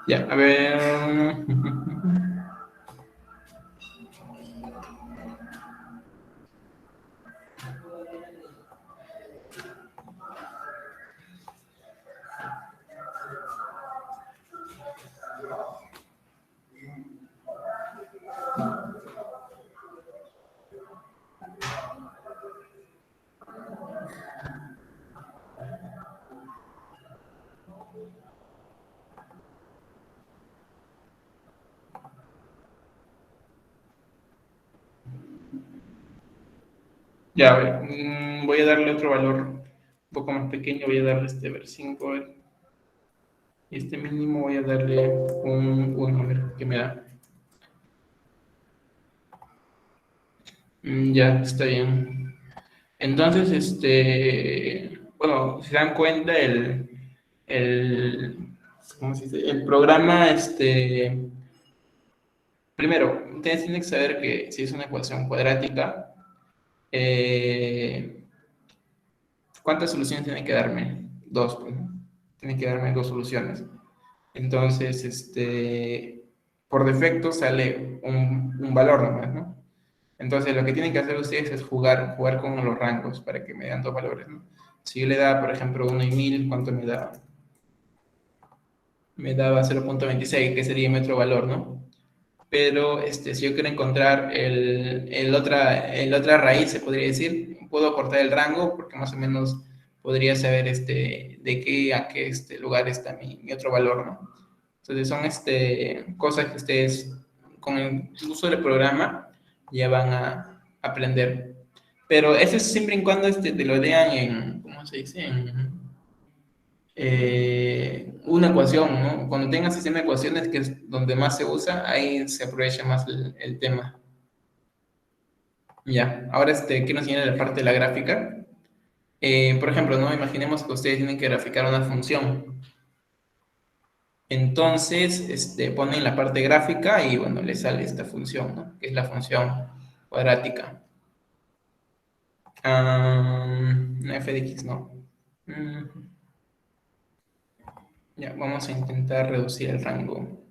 Ya, a ver. Ya, a ver, voy a darle otro valor un poco más pequeño, voy a darle a ver, 5, y mínimo voy a darle un 1, a ver qué me da. Ya, está bien. Entonces, bueno, si se dan cuenta, el, ¿cómo se dice? El programa, primero, ustedes tienen que saber que si es una ecuación cuadrática, eh, ¿cuántas soluciones tienen que darme? Dos, pues, ¿no? Tienen que darme dos soluciones. Entonces, por defecto sale un valor nomás, ¿no? Entonces, lo que tienen que hacer ustedes es jugar con los rangos para que me den dos valores, ¿no? Si yo le da, por ejemplo, 1 y 1000, ¿cuánto me da? Me daba 0.26, que sería mi otro valor, ¿no? Pero si yo quiero encontrar el otra raíz, se podría decir, puedo cortar el rango porque más o menos podría saber de qué a qué lugar está mi otro valor, ¿no? Entonces son cosas que ustedes con el uso del programa ya van a aprender. Pero eso es siempre y cuando te lo lean en, ¿cómo se dice? Una ecuación, ¿no? Cuando tengas sistema de ecuaciones, que es donde más se usa, ahí se aprovecha más el tema. Ya, ahora quiero enseñar la parte de la gráfica. Por ejemplo, ¿no? Imaginemos que ustedes tienen que graficar una función. Entonces, ponen la parte gráfica y, bueno, les sale esta función, ¿no? Que es la función cuadrática. F de x, ¿no? Ya, vamos a intentar reducir el rango.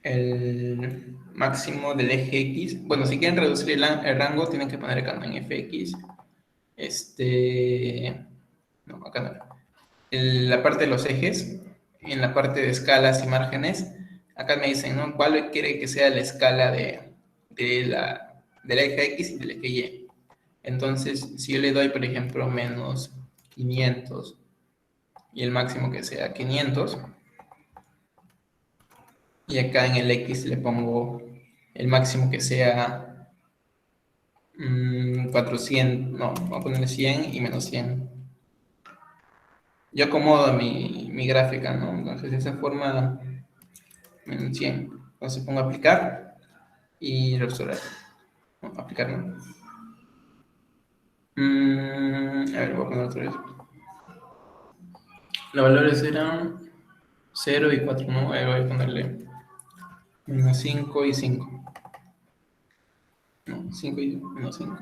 el máximo del eje X. Bueno, si quieren reducir el rango, tienen que poner acá en fx. No, acá no. En la parte de los ejes, en la parte de escalas y márgenes, acá me dicen, ¿no? ¿Cuál quiere que sea la escala del eje X y del eje Y? Entonces, si yo le doy, por ejemplo, menos 500 y el máximo que sea 500, y acá en el X le pongo el máximo que sea 400, no, vamos a ponerle 100 y menos 100. Yo acomodo mi gráfica, ¿no? Entonces, de esa forma, menos 100. Entonces pongo aplicar y restaurar. No, aplicar, ¿no? A ver, voy a poner otra vez. Los valores eran 0 y 4, ¿no? Ahí voy a ponerle menos 5 y 5. No, 5 y menos 5.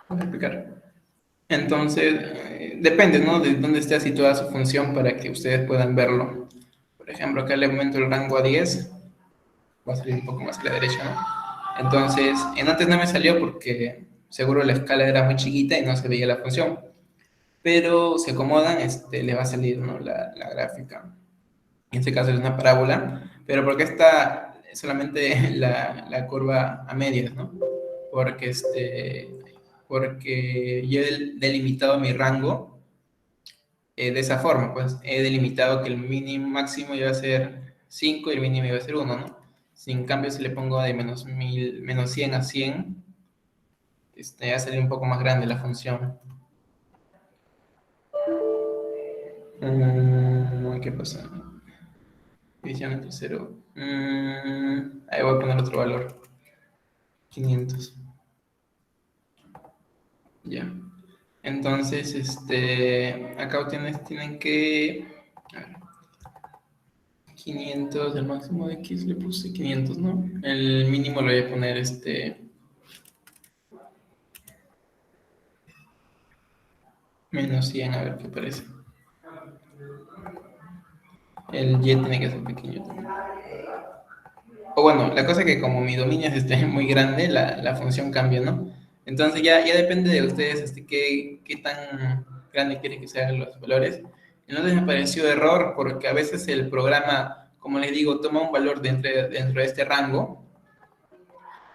Voy a aplicar. Entonces, depende, ¿no? De dónde esté situada su función para que ustedes puedan verlo. Por ejemplo, acá le aumento el rango a 10. Va a salir un poco más a la derecha, ¿no? Entonces, en antes no me salió porque seguro la escala era muy chiquita y no se veía la función. Pero se acomodan, le va a salir, ¿no? La gráfica. En este caso es una parábola, pero porque está solamente la curva a medias, ¿no? Porque, porque yo he delimitado mi rango de esa forma, pues he delimitado que el mínimo máximo iba a ser 5 y el mínimo iba a ser 1, ¿no? Si en cambio si le pongo de menos 100 a 100, va a salir un poco más grande la función. ¿Qué pasa? División entre 0. Ahí voy a poner otro valor. 500. Ya. Entonces, acá tienen que... A ver, 500, el máximo de X le puse 500, ¿no? El mínimo lo voy a poner, menos 100, a ver qué parece. El Y tiene que ser pequeño también. O bueno, la cosa es que como mi dominio es muy grande, la función cambia, ¿no? Entonces ya depende de ustedes qué tan grande quieren que sean los valores. Entonces me pareció error porque a veces el programa, como les digo, toma un valor dentro de este rango.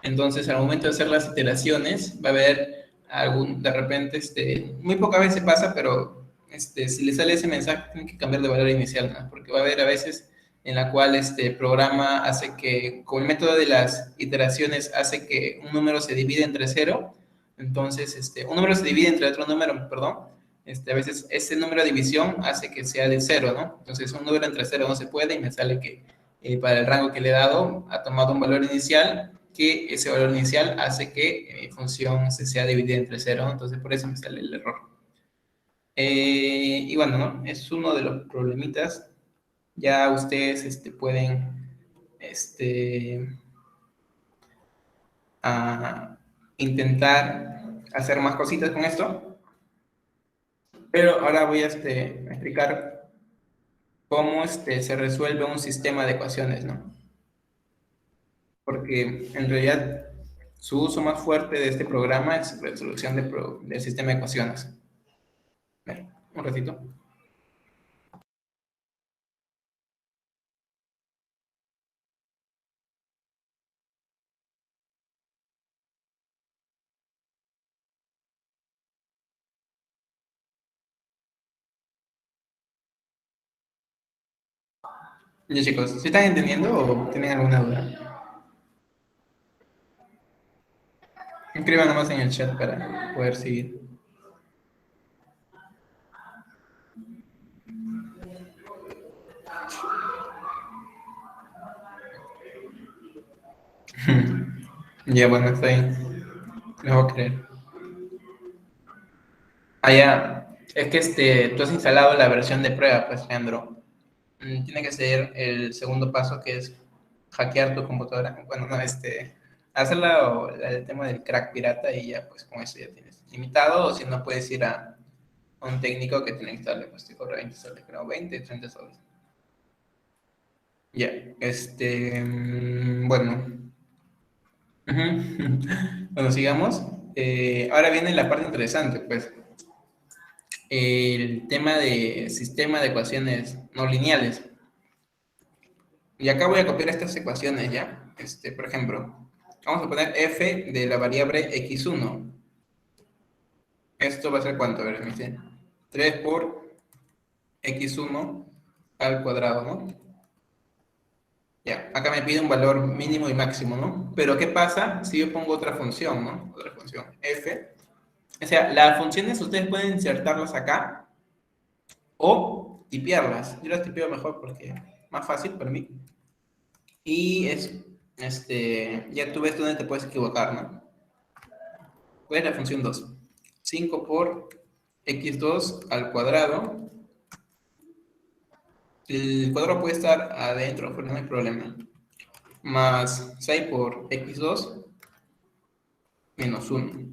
Entonces al momento de hacer las iteraciones va a haber de repente, muy pocas veces pasa, pero si le sale ese mensaje tienen que cambiar de valor inicial, ¿no? Porque va a haber a veces en la cual este programa hace que, con el método de las iteraciones, hace que un número se divide entre cero. Entonces, un número se divide entre otro número, perdón. A veces ese número de división hace que sea de cero, ¿no? Entonces, un número entre cero no se puede y me sale que para el rango que le he dado ha tomado un valor inicial, que ese valor inicial hace que mi función se sea dividida entre cero, ¿no? Entonces, por eso me sale el error. Y bueno, ¿no? Es uno de los problemitas. Ya ustedes pueden a intentar hacer más cositas con esto, pero ahora voy a explicar cómo se resuelve un sistema de ecuaciones, ¿no? Porque en realidad su uso más fuerte de este programa es resolución del sistema de ecuaciones. A ver, un ratito. Ya chicos, ¿sí están entendiendo o tienen alguna duda? Escriban nomás en el chat para poder seguir. Ya, bueno, está bien. Me voy a creer. Ah, ya. Es que tú has instalado la versión de prueba, pues, Leandro. Tiene que ser el segundo paso, que es hackear tu computadora. Bueno, no, hacerla o el tema del crack pirata y ya, pues, con eso ya tienes limitado, o si no, puedes ir un técnico que tiene que estarle, pues, te cobra 20 soles, creo, 20, 30 soles. Ya, bueno. Ujú. Bueno, sigamos. Ahora viene la parte interesante, pues, el tema de sistema de ecuaciones no lineales. Y acá voy a copiar estas ecuaciones, ¿ya? Por ejemplo, vamos a poner f de la variable x1. Esto va a ser ¿cuánto? A ver, me dice 3 por x1 al cuadrado, ¿no? Ya, acá me pide un valor mínimo y máximo, ¿no? Pero ¿qué pasa si yo pongo otra función, ¿no? Otra función, f. O sea, las funciones ustedes pueden insertarlas acá o tipearlas. Yo las tipeo mejor porque es más fácil para mí. Y ya tú ves dónde te puedes equivocar, ¿no? ¿Cuál es la función 2? 5 por x2 al cuadrado. El cuadrado puede estar adentro, pero no hay problema. Más 6 por x2 menos 1.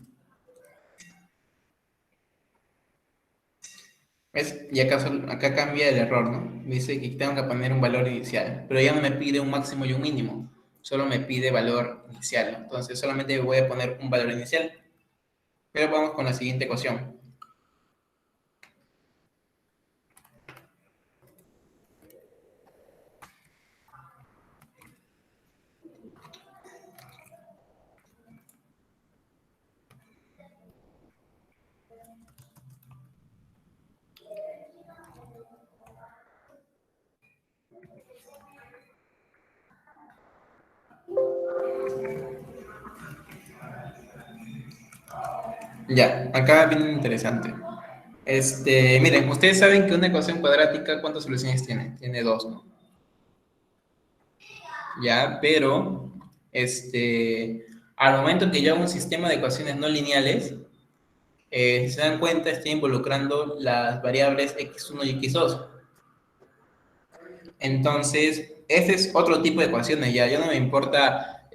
¿Ves? Y acá cambia el error, ¿no? Me dice que tengo que poner un valor inicial, pero ya no me pide un máximo y un mínimo, solo me pide valor inicial, ¿no? Entonces solamente voy a poner un valor inicial. Pero vamos con la siguiente ecuación. Ya, acá viene interesante. Miren, ustedes saben que una ecuación cuadrática, ¿cuántas soluciones tiene? Tiene dos, ¿no? Ya, pero, al momento que yo hago un sistema de ecuaciones no lineales, si se dan cuenta, estoy involucrando las variables x1 y x2. Entonces, ese es otro tipo de ecuaciones, ya no me importa,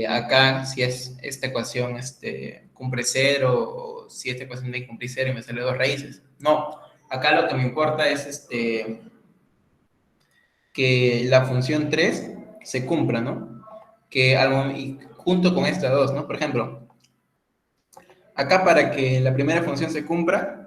acá, si es esta ecuación, cumple cero, o si esta ecuación de cumple cero y me sale dos raíces. No, acá lo que me importa es, que la función 3 se cumpla, ¿no? Y junto con esta 2, ¿no? Por ejemplo, acá para que la primera función se cumpla,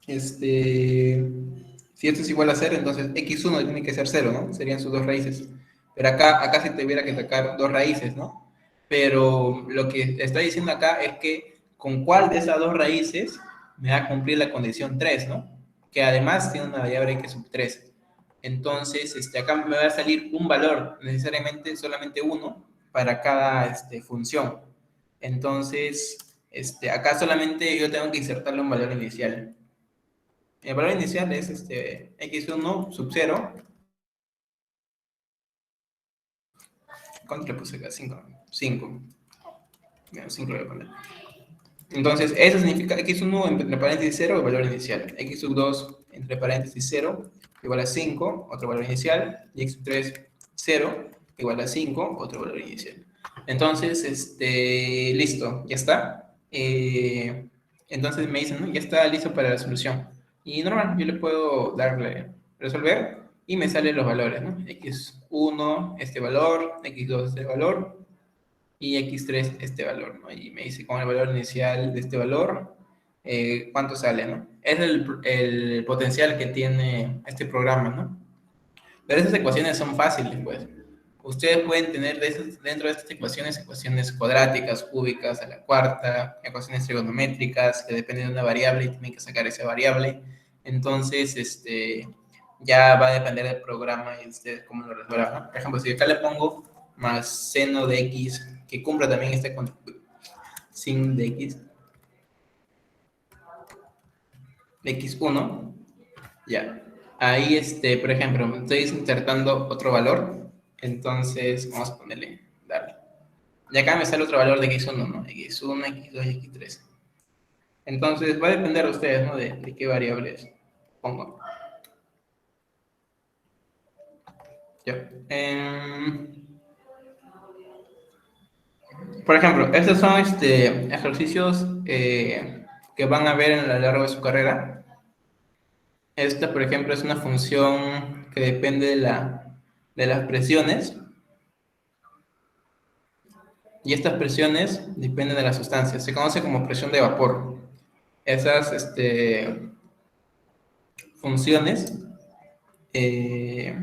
si esto es igual a cero, entonces x1 tiene que ser cero, ¿no? Serían sus dos raíces. Pero acá se tuviera que sacar dos raíces, ¿no? Pero lo que está diciendo acá es que con cuál de esas dos raíces me va a cumplir la condición 3, ¿no? Que además tiene una variable que sub 3. Entonces, acá me va a salir un valor, necesariamente solamente uno, para cada función. Entonces, acá solamente yo tengo que insertarle un valor inicial. El valor inicial es x1 sub 0. ¿Cuánto le puse acá? 5. 5. 5 le voy a poner. Entonces, eso significa x1 entre paréntesis 0, el valor inicial. X sub 2 entre paréntesis 0 igual a 5, otro valor inicial. Y x sub 3, 0 igual a 5, otro valor inicial. Entonces, listo, ya está. Entonces me dicen, ¿no? Ya está listo para la solución. Y normal, yo le puedo darle resolver y me salen los valores, ¿no? x1 este valor, x2 este valor y x3 este valor, ¿no? Y me dice con el valor inicial de este valor, cuánto sale, ¿no? Es el potencial que tiene este programa, ¿no? Pero esas ecuaciones son fáciles, pues. Ustedes pueden tener dentro de estas ecuaciones cuadráticas, cúbicas, a la cuarta, ecuaciones trigonométricas, que dependen de una variable y tienen que sacar esa variable. Entonces, ya va a depender del programa y ustedes cómo lo resuelvan, ¿no? Por ejemplo, si acá le pongo más seno de x, que cumpla también con sin de x1, ya. Ahí, por ejemplo, estoy insertando otro valor, entonces vamos a ponerle, darle. Y acá me sale otro valor de x1, ¿no? x1, x2 y x3. Entonces va a depender de ustedes, ¿no? De qué variables pongo. Ya. Por ejemplo, estos son ejercicios que van a ver a lo largo de su carrera. Esta, por ejemplo, es una función que depende de las presiones, y estas presiones dependen de la sustancia. Se conoce como presión de vapor. Esas funciones, eh,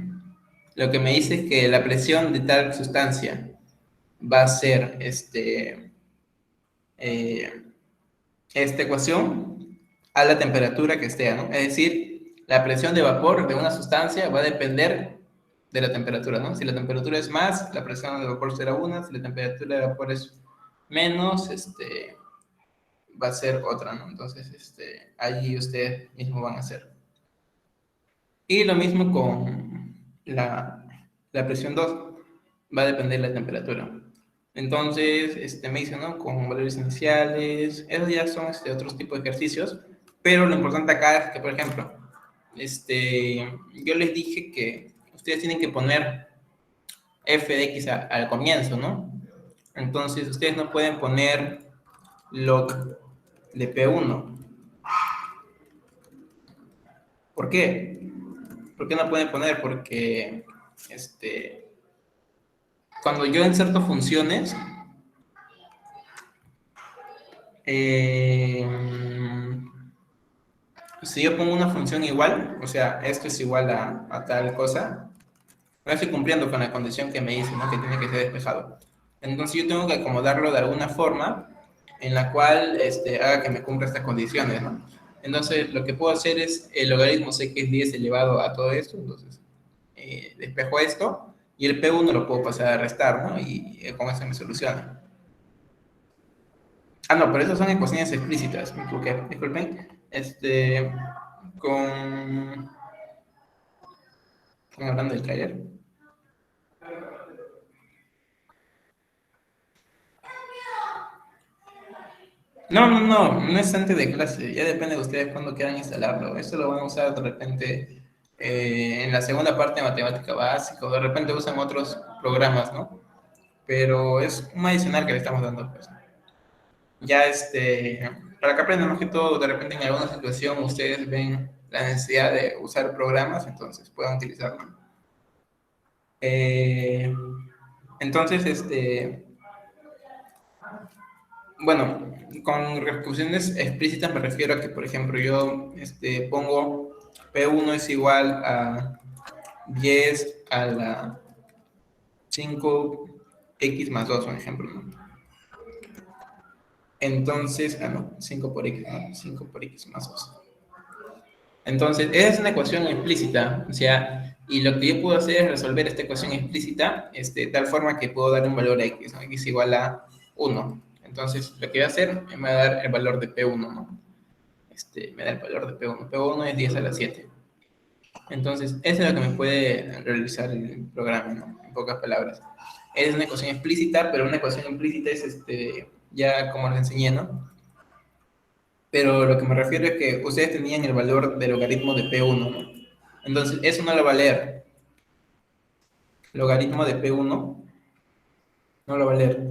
lo que me dice es que la presión de tal sustancia va a ser eh, esta ecuación a la temperatura que esté, ¿no? Es decir, la presión de vapor de una sustancia va a depender de la temperatura, ¿no? Si la temperatura es más, la presión de vapor será una; si la temperatura de vapor es menos, va a ser otra, ¿no? Entonces, allí ustedes mismos van a hacer. Y lo mismo con la presión 2, va a depender de la temperatura. Entonces, me dice, ¿no? Con valores iniciales, esos ya son otros tipos de ejercicios, pero lo importante acá es que, por ejemplo, yo les dije que ustedes tienen que poner f de x al comienzo, ¿no? Entonces, ustedes no pueden poner log de P1. ¿Por qué? ¿Por qué no pueden poner? Porque, cuando yo inserto funciones, eh, si yo pongo una función igual, o sea, esto es igual a tal cosa, no estoy cumpliendo con la condición que me dice, ¿no? Que tiene que ser despejado. Entonces yo tengo que acomodarlo de alguna forma en la cual haga que me cumpla estas condiciones, ¿no? Entonces lo que puedo hacer es el logaritmo, sé que es 10 elevado a todo esto, entonces despejo esto y el P1 lo puedo pasar a restar, ¿no? Y con eso me soluciona. Ah, no, pero esas son ecuaciones explícitas, me equivoqué, disculpen. Con... ¿Están hablando del trailer? No es antes de clase, ya depende de ustedes cuándo quieran instalarlo. Esto lo van a usar de repente en la segunda parte de matemática básica, o de repente usan otros programas, ¿no? Pero es un adicional que le estamos dando, pues. Ya para que aprendan más que todo, de repente en alguna situación ustedes ven la necesidad de usar programas, entonces puedan utilizarlo. Eh, entonces, bueno, con repercusiones explícitas me refiero a que, por ejemplo, yo pongo P1 es igual a 10 a la 5x más 2, por ejemplo, ¿no? Entonces, no, 5 por x, ¿no? 5 por x más 2. Entonces, esa es una ecuación explícita, o sea, y lo que yo puedo hacer es resolver esta ecuación explícita de tal forma que puedo dar un valor a x, ¿no? X igual a 1. Entonces, lo que voy a hacer me va a dar el valor de P1, ¿no? Me da el valor de P1. P1 es 10 a la 7. Entonces, eso es lo que me puede realizar el programa, ¿no? En pocas palabras. Es una ecuación explícita, pero una ecuación implícita es ya como les enseñé, ¿no? Pero lo que me refiero es que ustedes tenían el valor del logaritmo de P1, ¿no? Entonces, eso no lo va a leer. Logaritmo de P1 no lo va a leer.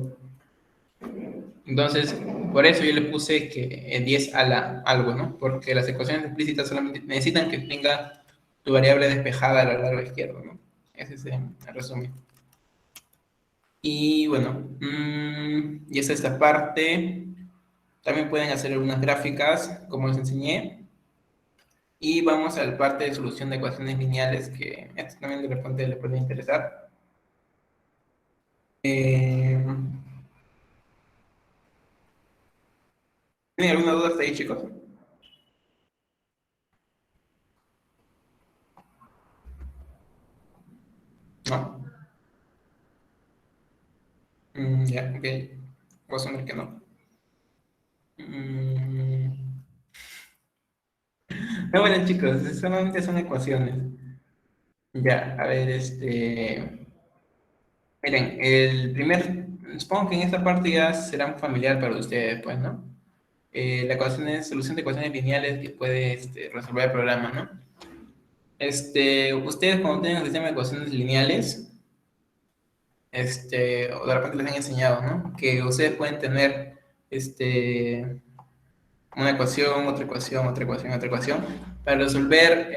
Entonces, por eso yo le puse que 10 a la algo, ¿no? Porque las ecuaciones explícitas solamente necesitan que tenga tu variable despejada al lado izquierdo, ¿no? Ese es el resumen. Y bueno, y esa es esta parte. También pueden hacer algunas gráficas, como les enseñé. Y vamos a la parte de solución de ecuaciones lineales, que esto también de repente les puede interesar. Eh, ¿Tienen alguna duda hasta ahí, chicos? No. Ya, ok. Voy a asumir que no. Mm, no, bueno, chicos, solamente son ecuaciones. Ya, a ver, miren, supongo que en esta parte ya será familiar para ustedes, pues, ¿no? La ecuación es solución de ecuaciones lineales que puede resolver el programa, ¿no? Ustedes cuando tienen el sistema de ecuaciones lineales, o de repente les han enseñado, ¿no? Que ustedes pueden tener, este, una ecuación, otra ecuación, otra ecuación, otra ecuación. Para resolver,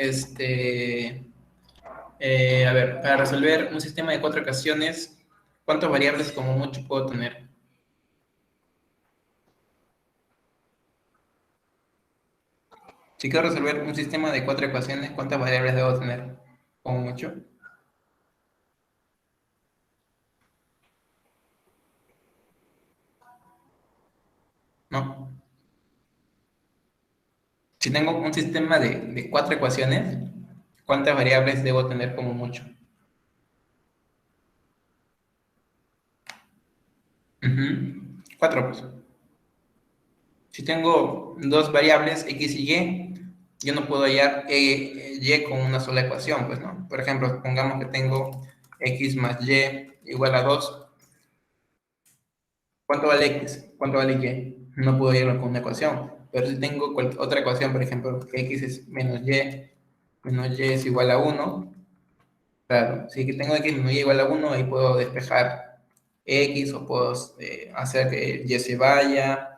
a ver, para resolver un sistema de 4 ecuaciones, ¿cuántas variables como mucho puedo tener? Si quiero resolver un sistema de 4 ecuaciones, ¿cuántas variables debo tener? Como mucho. ¿No? Si tengo un sistema de 4 ecuaciones, ¿cuántas variables debo tener como mucho? Ujú. Cuatro, pues. Si tengo dos variables, x y y, yo no puedo hallar y con una sola ecuación, pues, ¿no? Por ejemplo, supongamos que tengo x más y igual a 2. ¿Cuánto vale x? ¿Cuánto vale y? No puedo hallarlo con una ecuación. Pero si tengo otra ecuación, por ejemplo, que x es menos y es igual a 1, claro, si tengo x menos y igual a 1, ahí puedo despejar x o puedo hacer que y se vaya.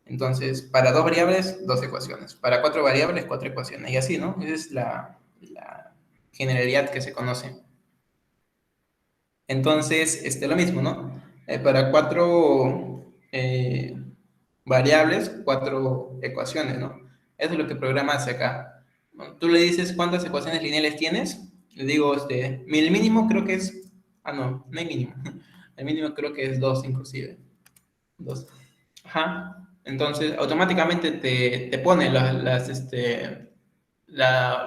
Entonces, para dos variables, dos ecuaciones. Para cuatro variables, cuatro ecuaciones. Y así, ¿no? Esa es la generalidad que se conoce. Entonces, lo mismo, ¿no? Para cuatro variables, cuatro ecuaciones, ¿no? Eso es lo que el programa hace acá. Bueno, tú le dices cuántas ecuaciones lineales tienes. Le digo, el mínimo creo que es... Ah, no, no hay mínimo. El mínimo creo que es 2 inclusive. 2. Ajá. Entonces, automáticamente te pone las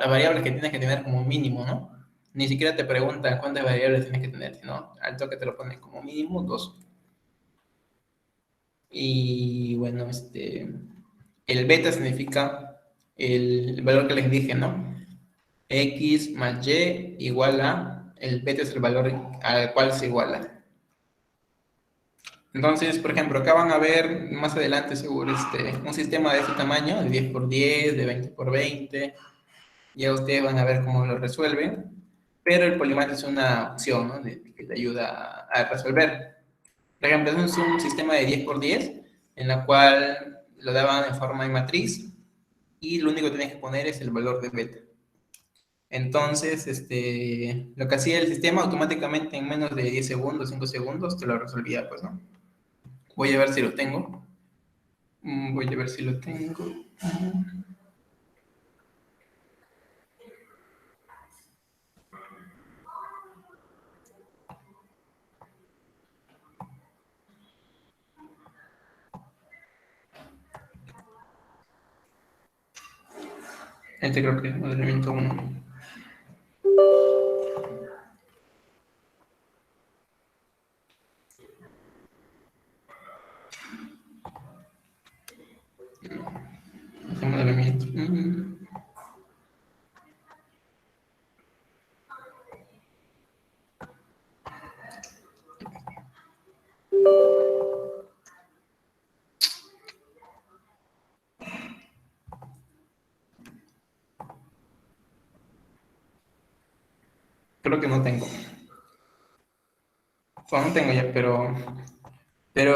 variables que tienes que tener como mínimo, ¿no? Ni siquiera te preguntan cuántas variables tienes que tener, sino al toque te lo pone como mínimo 2. Y bueno, el beta significa el valor que les dije, ¿no? X más Y igual a, el beta es el valor al cual se iguala. Entonces, por ejemplo, acá van a ver más adelante seguro un sistema de este tamaño, de 10 por 10, de 20 por 20. Ya ustedes van a ver cómo lo resuelven. Pero el polimato es una opción, ¿no? Que te ayuda a resolver. Por ejemplo, es un sistema de 10 por 10 en la cual lo daban en forma de matriz y lo único que tienes que poner es el valor de beta. Entonces, lo que hacía el sistema automáticamente en menos de 10 segundos, 5 segundos, te lo resolvía, pues, ¿no? Voy a ver si lo tengo. Voy a ver si lo tengo. Creo que es modelamiento 1. Modelamiento. Creo que no tengo. Bueno, no tengo ya, pero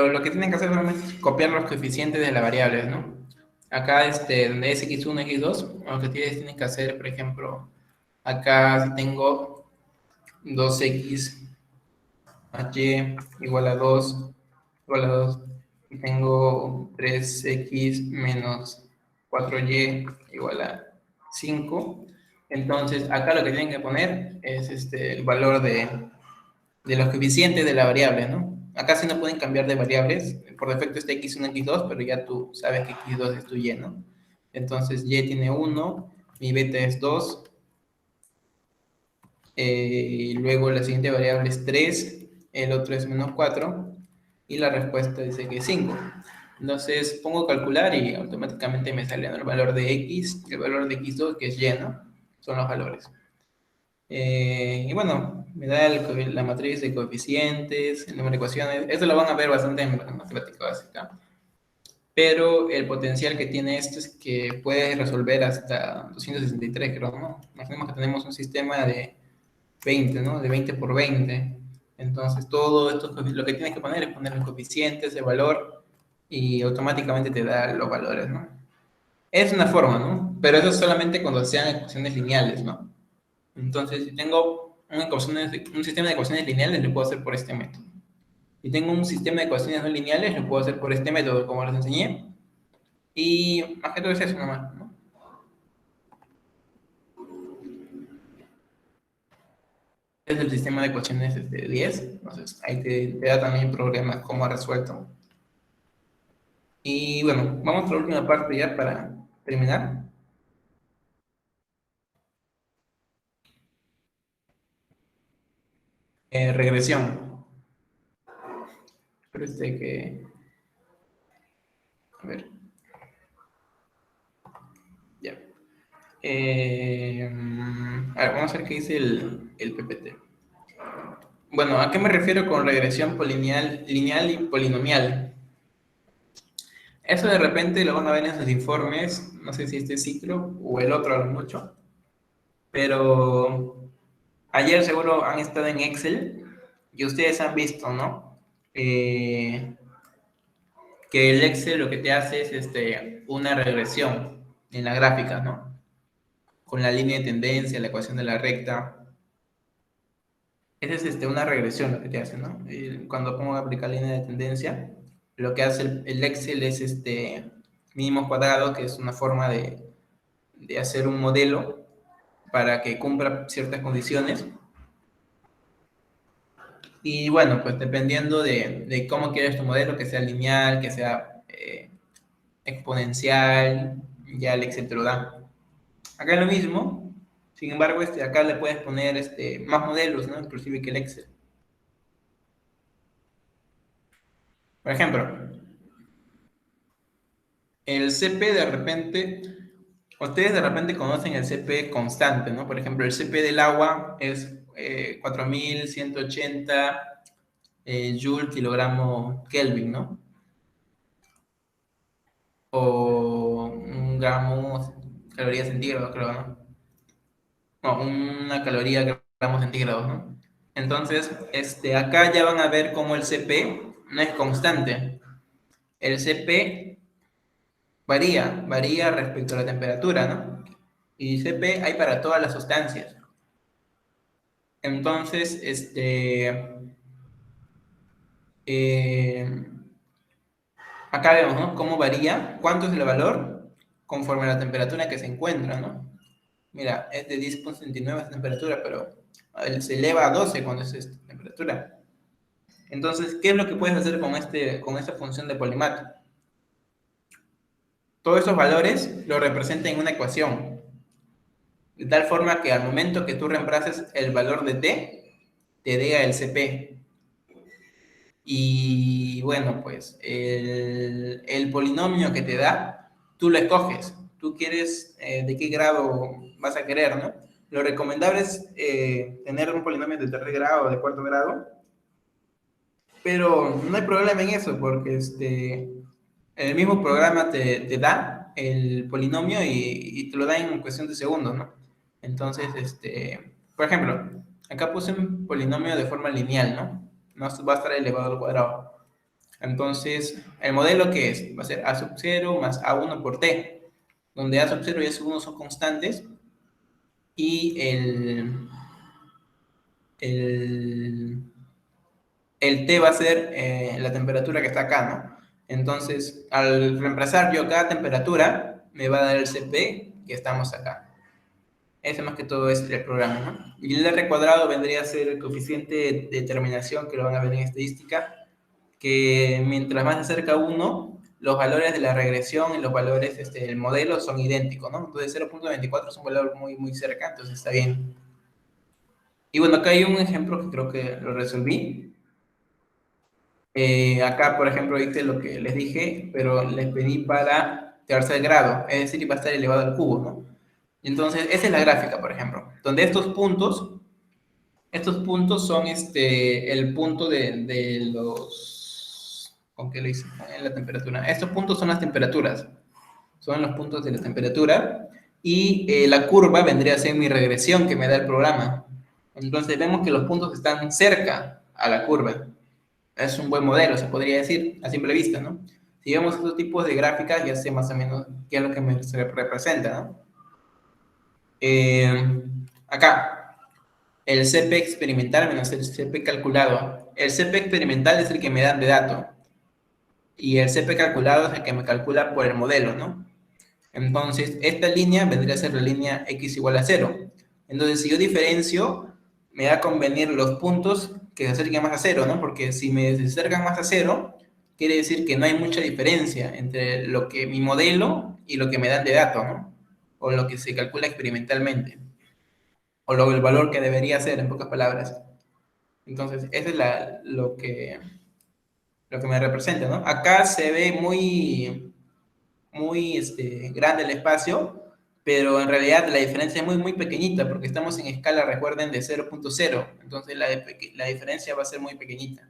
lo que tienen que hacer realmente es copiar los coeficientes de las variables, ¿no? Acá, donde es x1, x2, lo que tienen que hacer, por ejemplo, acá si tengo 2x más y igual a 2, igual a 2, y tengo 3x menos 4y igual a 5, entonces acá lo que tienen que poner es el valor de los coeficientes de la variable, ¿no? Acá sí no pueden cambiar de variables, por defecto está x1, x2, pero ya tú sabes que x2 es tu y, ¿no? Entonces y tiene 1, mi beta es 2, y luego la siguiente variable es 3, el otro es menos 4, y la respuesta dice que es 5. Entonces pongo calcular y automáticamente me sale, ¿no?, el valor de x, el valor de x2, que es y, ¿no? Son los valores. Y bueno, me da la matriz de coeficientes, el número de ecuaciones. Esto lo van a ver bastante en matemática básica. Pero el potencial que tiene esto es que puede resolver hasta 263, creo, ¿no? Imaginemos que tenemos un sistema de 20, ¿no? De 20 por 20. Entonces, todo esto, lo que tienes que poner es poner los coeficientes, el valor, y automáticamente te da los valores, ¿no? Es una forma, ¿no? Pero eso es solamente cuando sean ecuaciones lineales, ¿no? Entonces, si tengo un sistema de ecuaciones lineales, lo puedo hacer por este método. Si tengo un sistema de ecuaciones no lineales, lo puedo hacer por este método, como les enseñé. Y más que todo es eso nomás, ¿no? Es el sistema de ecuaciones 10. Entonces, ahí te da también problemas, cómo ha resuelto. Y bueno, vamos a la última parte ya para terminar. Regresión. Pero a ver, ya. A ver, vamos a ver qué dice el PPT. Bueno, ¿a qué me refiero con regresión polineal, lineal y polinomial? Eso de repente lo van a ver en sus informes, no sé si este ciclo o el otro a lo mucho, pero ayer seguro han estado en Excel y ustedes han visto, ¿no? Que el Excel lo que te hace es una regresión en la gráfica, ¿no? Con la línea de tendencia, la ecuación de la recta. Esa es una regresión lo que te hace, ¿no? Cuando pongo a aplicar línea de tendencia, lo que hace el Excel es mínimo cuadrado, que es una forma de hacer un modelo para que cumpla ciertas condiciones. Y bueno, pues dependiendo de cómo quieres tu modelo, que sea lineal, que sea exponencial, ya el Excel te lo da. Acá es lo mismo, sin embargo, acá le puedes poner más modelos, ¿no? Inclusive que el Excel. Por ejemplo, el CP de repente, ustedes de repente conocen el CP constante, ¿no? Por ejemplo, el CP del agua es 4180 Joule kilogramo Kelvin, ¿no? O un gramo caloría centígrado, creo, ¿no? No, una caloría gramos centígrados, ¿no? Entonces, acá ya van a ver cómo el CP no es constante. El CP varía respecto a la temperatura, ¿no? Y CP hay para todas las sustancias. Entonces, eh, acá vemos, ¿no? Cómo varía, cuánto es el valor conforme a la temperatura que se encuentra, ¿no? Mira, es de 10,79 esta temperatura, pero se eleva a 12 cuando es esta temperatura. Entonces, ¿qué es lo que puedes hacer con esta función de Polymath? Todos esos valores los representa en una ecuación, de tal forma que al momento que tú reemplaces el valor de t, te dé el CP. Y bueno, pues el polinomio que te da, tú lo escoges. Tú quieres de qué grado vas a querer, ¿no? Lo recomendable es tener un polinomio de tercer grado o de cuarto grado, pero no hay problema en eso, porque el mismo programa te da el polinomio y te lo da en cuestión de segundos, ¿no? Entonces, por ejemplo, acá puse un polinomio de forma lineal, ¿no? No va a estar elevado al cuadrado. Entonces, ¿el modelo qué es? Va a ser a sub 0 más a1 por t, donde a sub 0 y a sub 1 son constantes y el, el T va a ser la temperatura que está acá, ¿no? Entonces, al reemplazar yo cada temperatura, me va a dar el CP que estamos acá. Ese más que todo es el programa, ¿no? Y el R cuadrado vendría a ser el coeficiente de determinación que lo van a ver en estadística, que mientras más se acerca uno, los valores de la regresión y los valores del modelo son idénticos, ¿no? Entonces 0,24 es un valor muy, muy cerca, entonces está bien. Y bueno, acá hay un ejemplo que creo que lo resolví. Acá, por ejemplo, hice lo que les dije, pero les pedí para tercer grado, es decir, va a estar elevado al cubo, ¿no? Entonces, esa es la gráfica, por ejemplo, donde estos puntos son el punto de los, ¿con qué le hice? En la temperatura. Estos puntos son las temperaturas, son los puntos de la temperatura, y la curva vendría a ser mi regresión que me da el programa. Entonces, vemos que los puntos están cerca a la curva. Es un buen modelo, se podría decir, a simple vista, ¿no? Si vemos otros tipos de gráficas, ya sé más o menos qué es lo que se representa, ¿no? Acá, el CP experimental menos el CP calculado. El CP experimental es el que me dan de dato y el CP calculado es el que me calcula por el modelo, ¿no? Entonces, esta línea vendría a ser la línea x igual a 0. Entonces, si yo diferencio, me va a convenir los puntos que se acerquen más a 0, ¿no? Porque si me se acercan más a 0, quiere decir que no hay mucha diferencia entre lo que mi modelo y lo que me dan de dato, ¿no? O lo que se calcula experimentalmente. O el valor que debería ser, en pocas palabras. Entonces, eso es lo que me representa, ¿no? Acá se ve muy grande el espacio, pero en realidad la diferencia es muy pequeñita, porque estamos en escala, recuerden, de 0.0, entonces la diferencia va a ser muy pequeñita.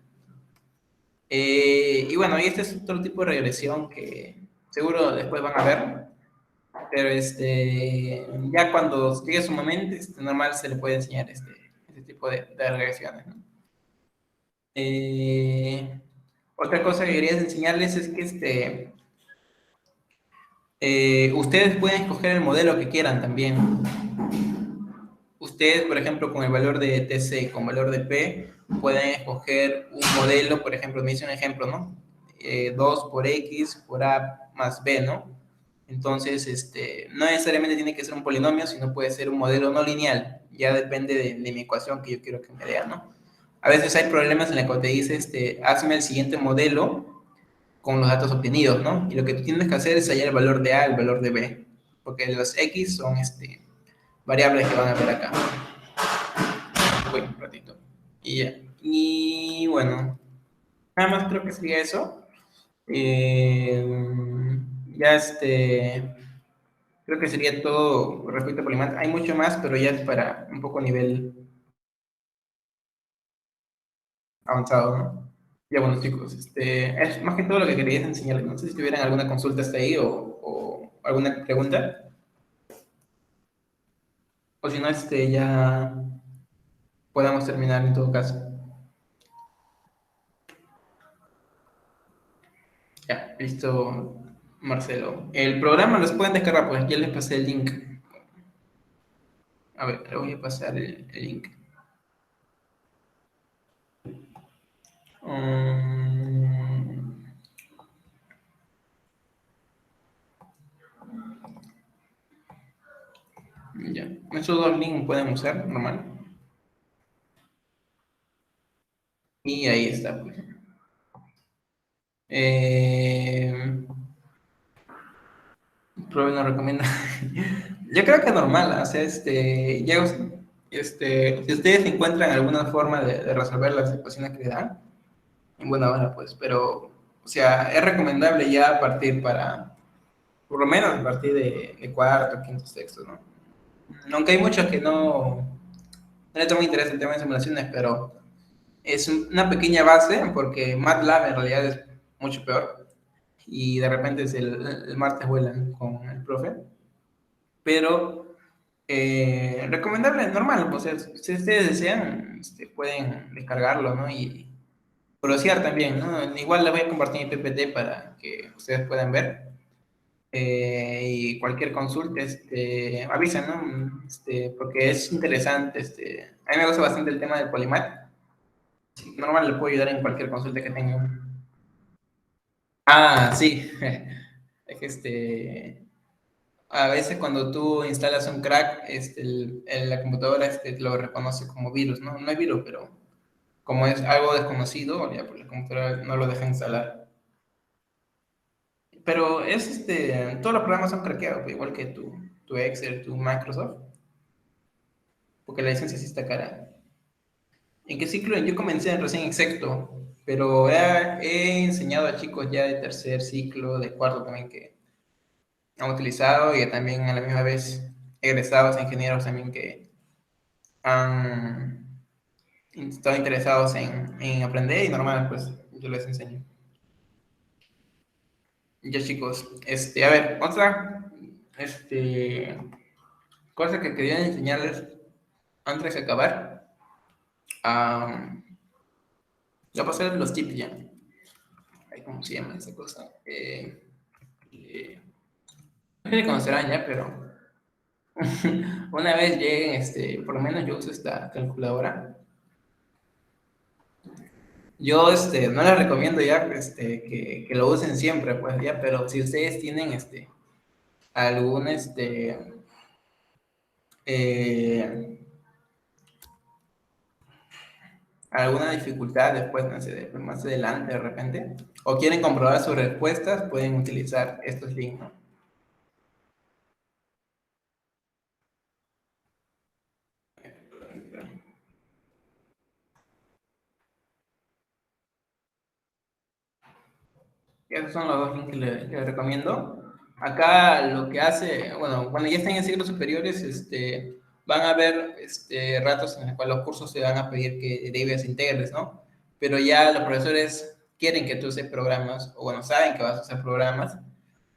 Y bueno, y este es otro tipo de regresión que seguro después van a ver, pero ya cuando llegue su momento, normal se le puede enseñar este tipo de regresiones, ¿no? Otra cosa que quería enseñarles es que ustedes pueden escoger el modelo que quieran también. Ustedes, por ejemplo, con el valor de TC y con valor de P, pueden escoger un modelo, por ejemplo, me hice un ejemplo, ¿no? 2 por X por A más B, ¿no? Entonces, no necesariamente tiene que ser un polinomio, sino puede ser un modelo no lineal. Ya depende de mi ecuación que yo quiero que me dé, ¿no? A veces hay problemas en la que te dice, hazme el siguiente modelo con los datos obtenidos, ¿no? Y lo que tú tienes que hacer es hallar el valor de A y el valor de B, porque los X son variables que van a ver acá. Voy un ratito. Y ya. Y bueno, nada más creo que sería eso. Eh, ya creo que sería todo respecto a Polymath. Hay mucho más, pero ya es para un poco nivel avanzado, ¿no? Ya bueno, chicos, es más que todo lo que quería enseñarles. No sé si tuvieran alguna consulta hasta ahí o alguna pregunta. O si no, ya podamos terminar en todo caso. Ya, listo, Marcelo. El programa los pueden descargar, pues ya les pasé el link. A ver, le voy a pasar el link. Um, ya, esos dos links pueden usar, normal. Y ahí está, pues. Eh, Probe no recomienda. Yo creo que normal, o sea, si ustedes encuentran alguna forma de resolver las ecuaciones que le dan, en buena hora, pues, pero, o sea, es recomendable ya partir por lo menos a partir de cuarto, quinto, sexto, ¿no? Aunque hay muchos que no le toman interés el tema de simulaciones, pero es una pequeña base porque MATLAB en realidad es mucho peor y de repente el martes vuelan con el profe, pero recomendable, normal, o sea, si ustedes desean, pueden descargarlo, ¿no? Y prosear también, ¿no? Igual les voy a compartir mi PPT para que ustedes puedan ver. Y cualquier consulta, avisen, ¿no? Porque es interesante, a mí me gusta bastante el tema del Polymath. Normal le puedo ayudar en cualquier consulta que tengan. Ah, sí. Es que a veces cuando tú instalas un crack, la computadora lo reconoce como virus, ¿no? No es virus, pero como es algo desconocido, ya pues la computadora no lo deja instalar. Pero todos los programas son craqueados, pues, igual que tu Excel, tu Microsoft, porque la licencia sí está cara. ¿En qué ciclo? Yo comencé recién en sexto, pero he enseñado a chicos ya de tercer ciclo, de cuarto también, que han utilizado y también a la misma vez egresados ingenieros también que han estado interesados en aprender y normal, pues yo les enseño. Ya chicos, a ver, otra cosa que quería enseñarles antes de acabar. Ya pasé los tips ya. ¿Cómo se llama esa cosa? No sé si conocerán ya, pero una vez lleguen, por lo menos yo uso esta calculadora. Yo, no les recomiendo ya, que lo usen siempre, pues ya, pero si ustedes tienen, algún, eh, alguna dificultad después, no sé, más adelante de repente, o quieren comprobar sus respuestas, pueden utilizar estos links, ¿no? Y esos son los dos links que les recomiendo. Acá lo que hace, bueno, cuando ya estén en ciclos superiores, van a haber ratos en los cuales los cursos te van a pedir que derives integres, ¿no? Pero ya los profesores quieren que tú uses programas, o bueno, saben que vas a usar programas,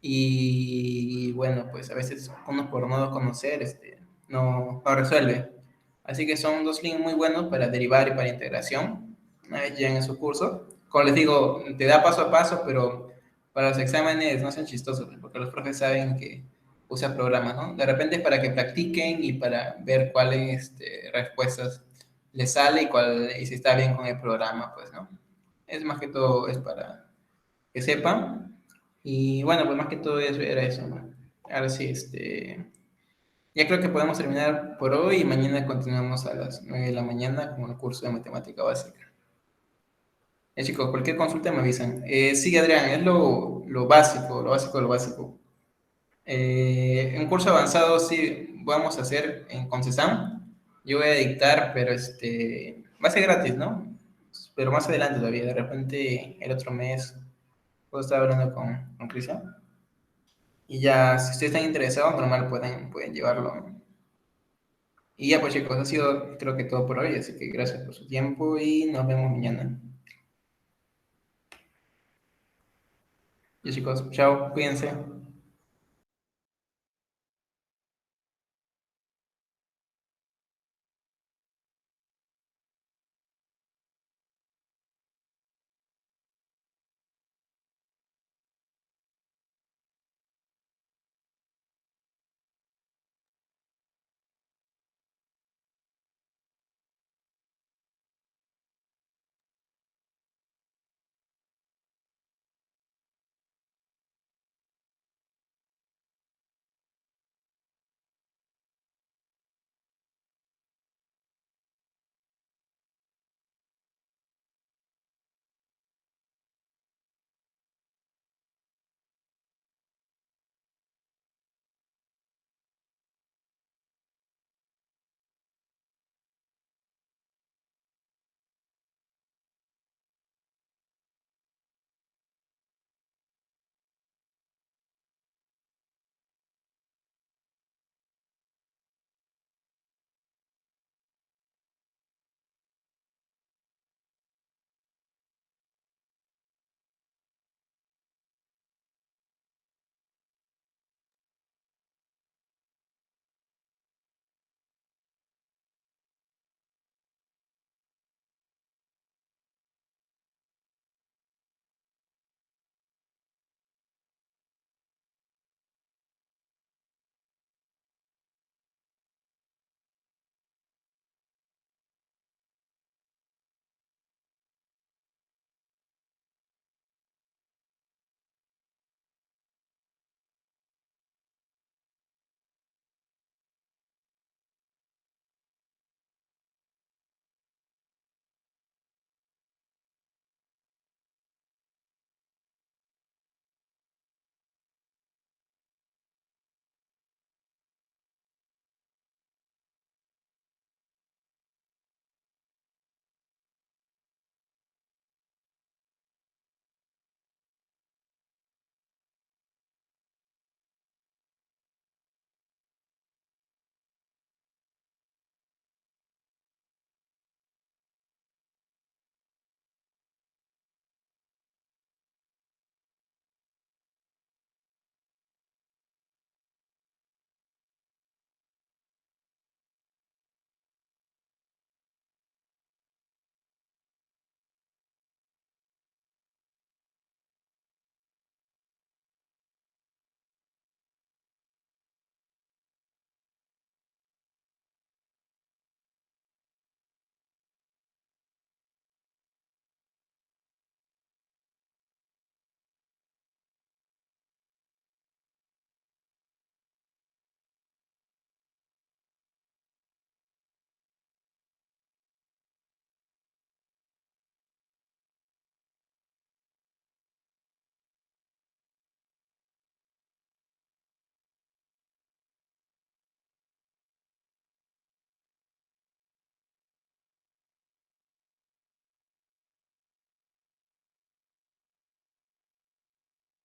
y bueno, pues a veces uno por no conocer, no resuelve. Así que son dos links muy buenos para derivar y para integración, una vez ya en su curso. Como les digo, te da paso a paso, pero para los exámenes no sean chistosos, porque los profes saben que usa programas, ¿no? De repente es para que practiquen y para ver cuáles respuestas les sale y si está bien con el programa, pues, ¿no? Es más que todo, es para que sepan. Y bueno, pues más que todo eso era eso, ¿no? Ahora sí, ya creo que podemos terminar por hoy y mañana continuamos a las 9 de la mañana con el curso de matemática básica. Chicos, cualquier consulta me avisan. Sí, Adrián, es lo básico, lo básico, lo básico. Un curso avanzado sí vamos a hacer en Concesam. Yo voy a dictar, pero va a ser gratis, ¿no? Pero más adelante todavía, de repente el otro mes puedo estar hablando con Cristian. Y ya, si ustedes están interesados, normal pueden llevarlo, ¿no? Y ya pues chicos, ha sido creo que todo por hoy, así que gracias por su tiempo y nos vemos mañana. Ya chicos, chao, cuídense.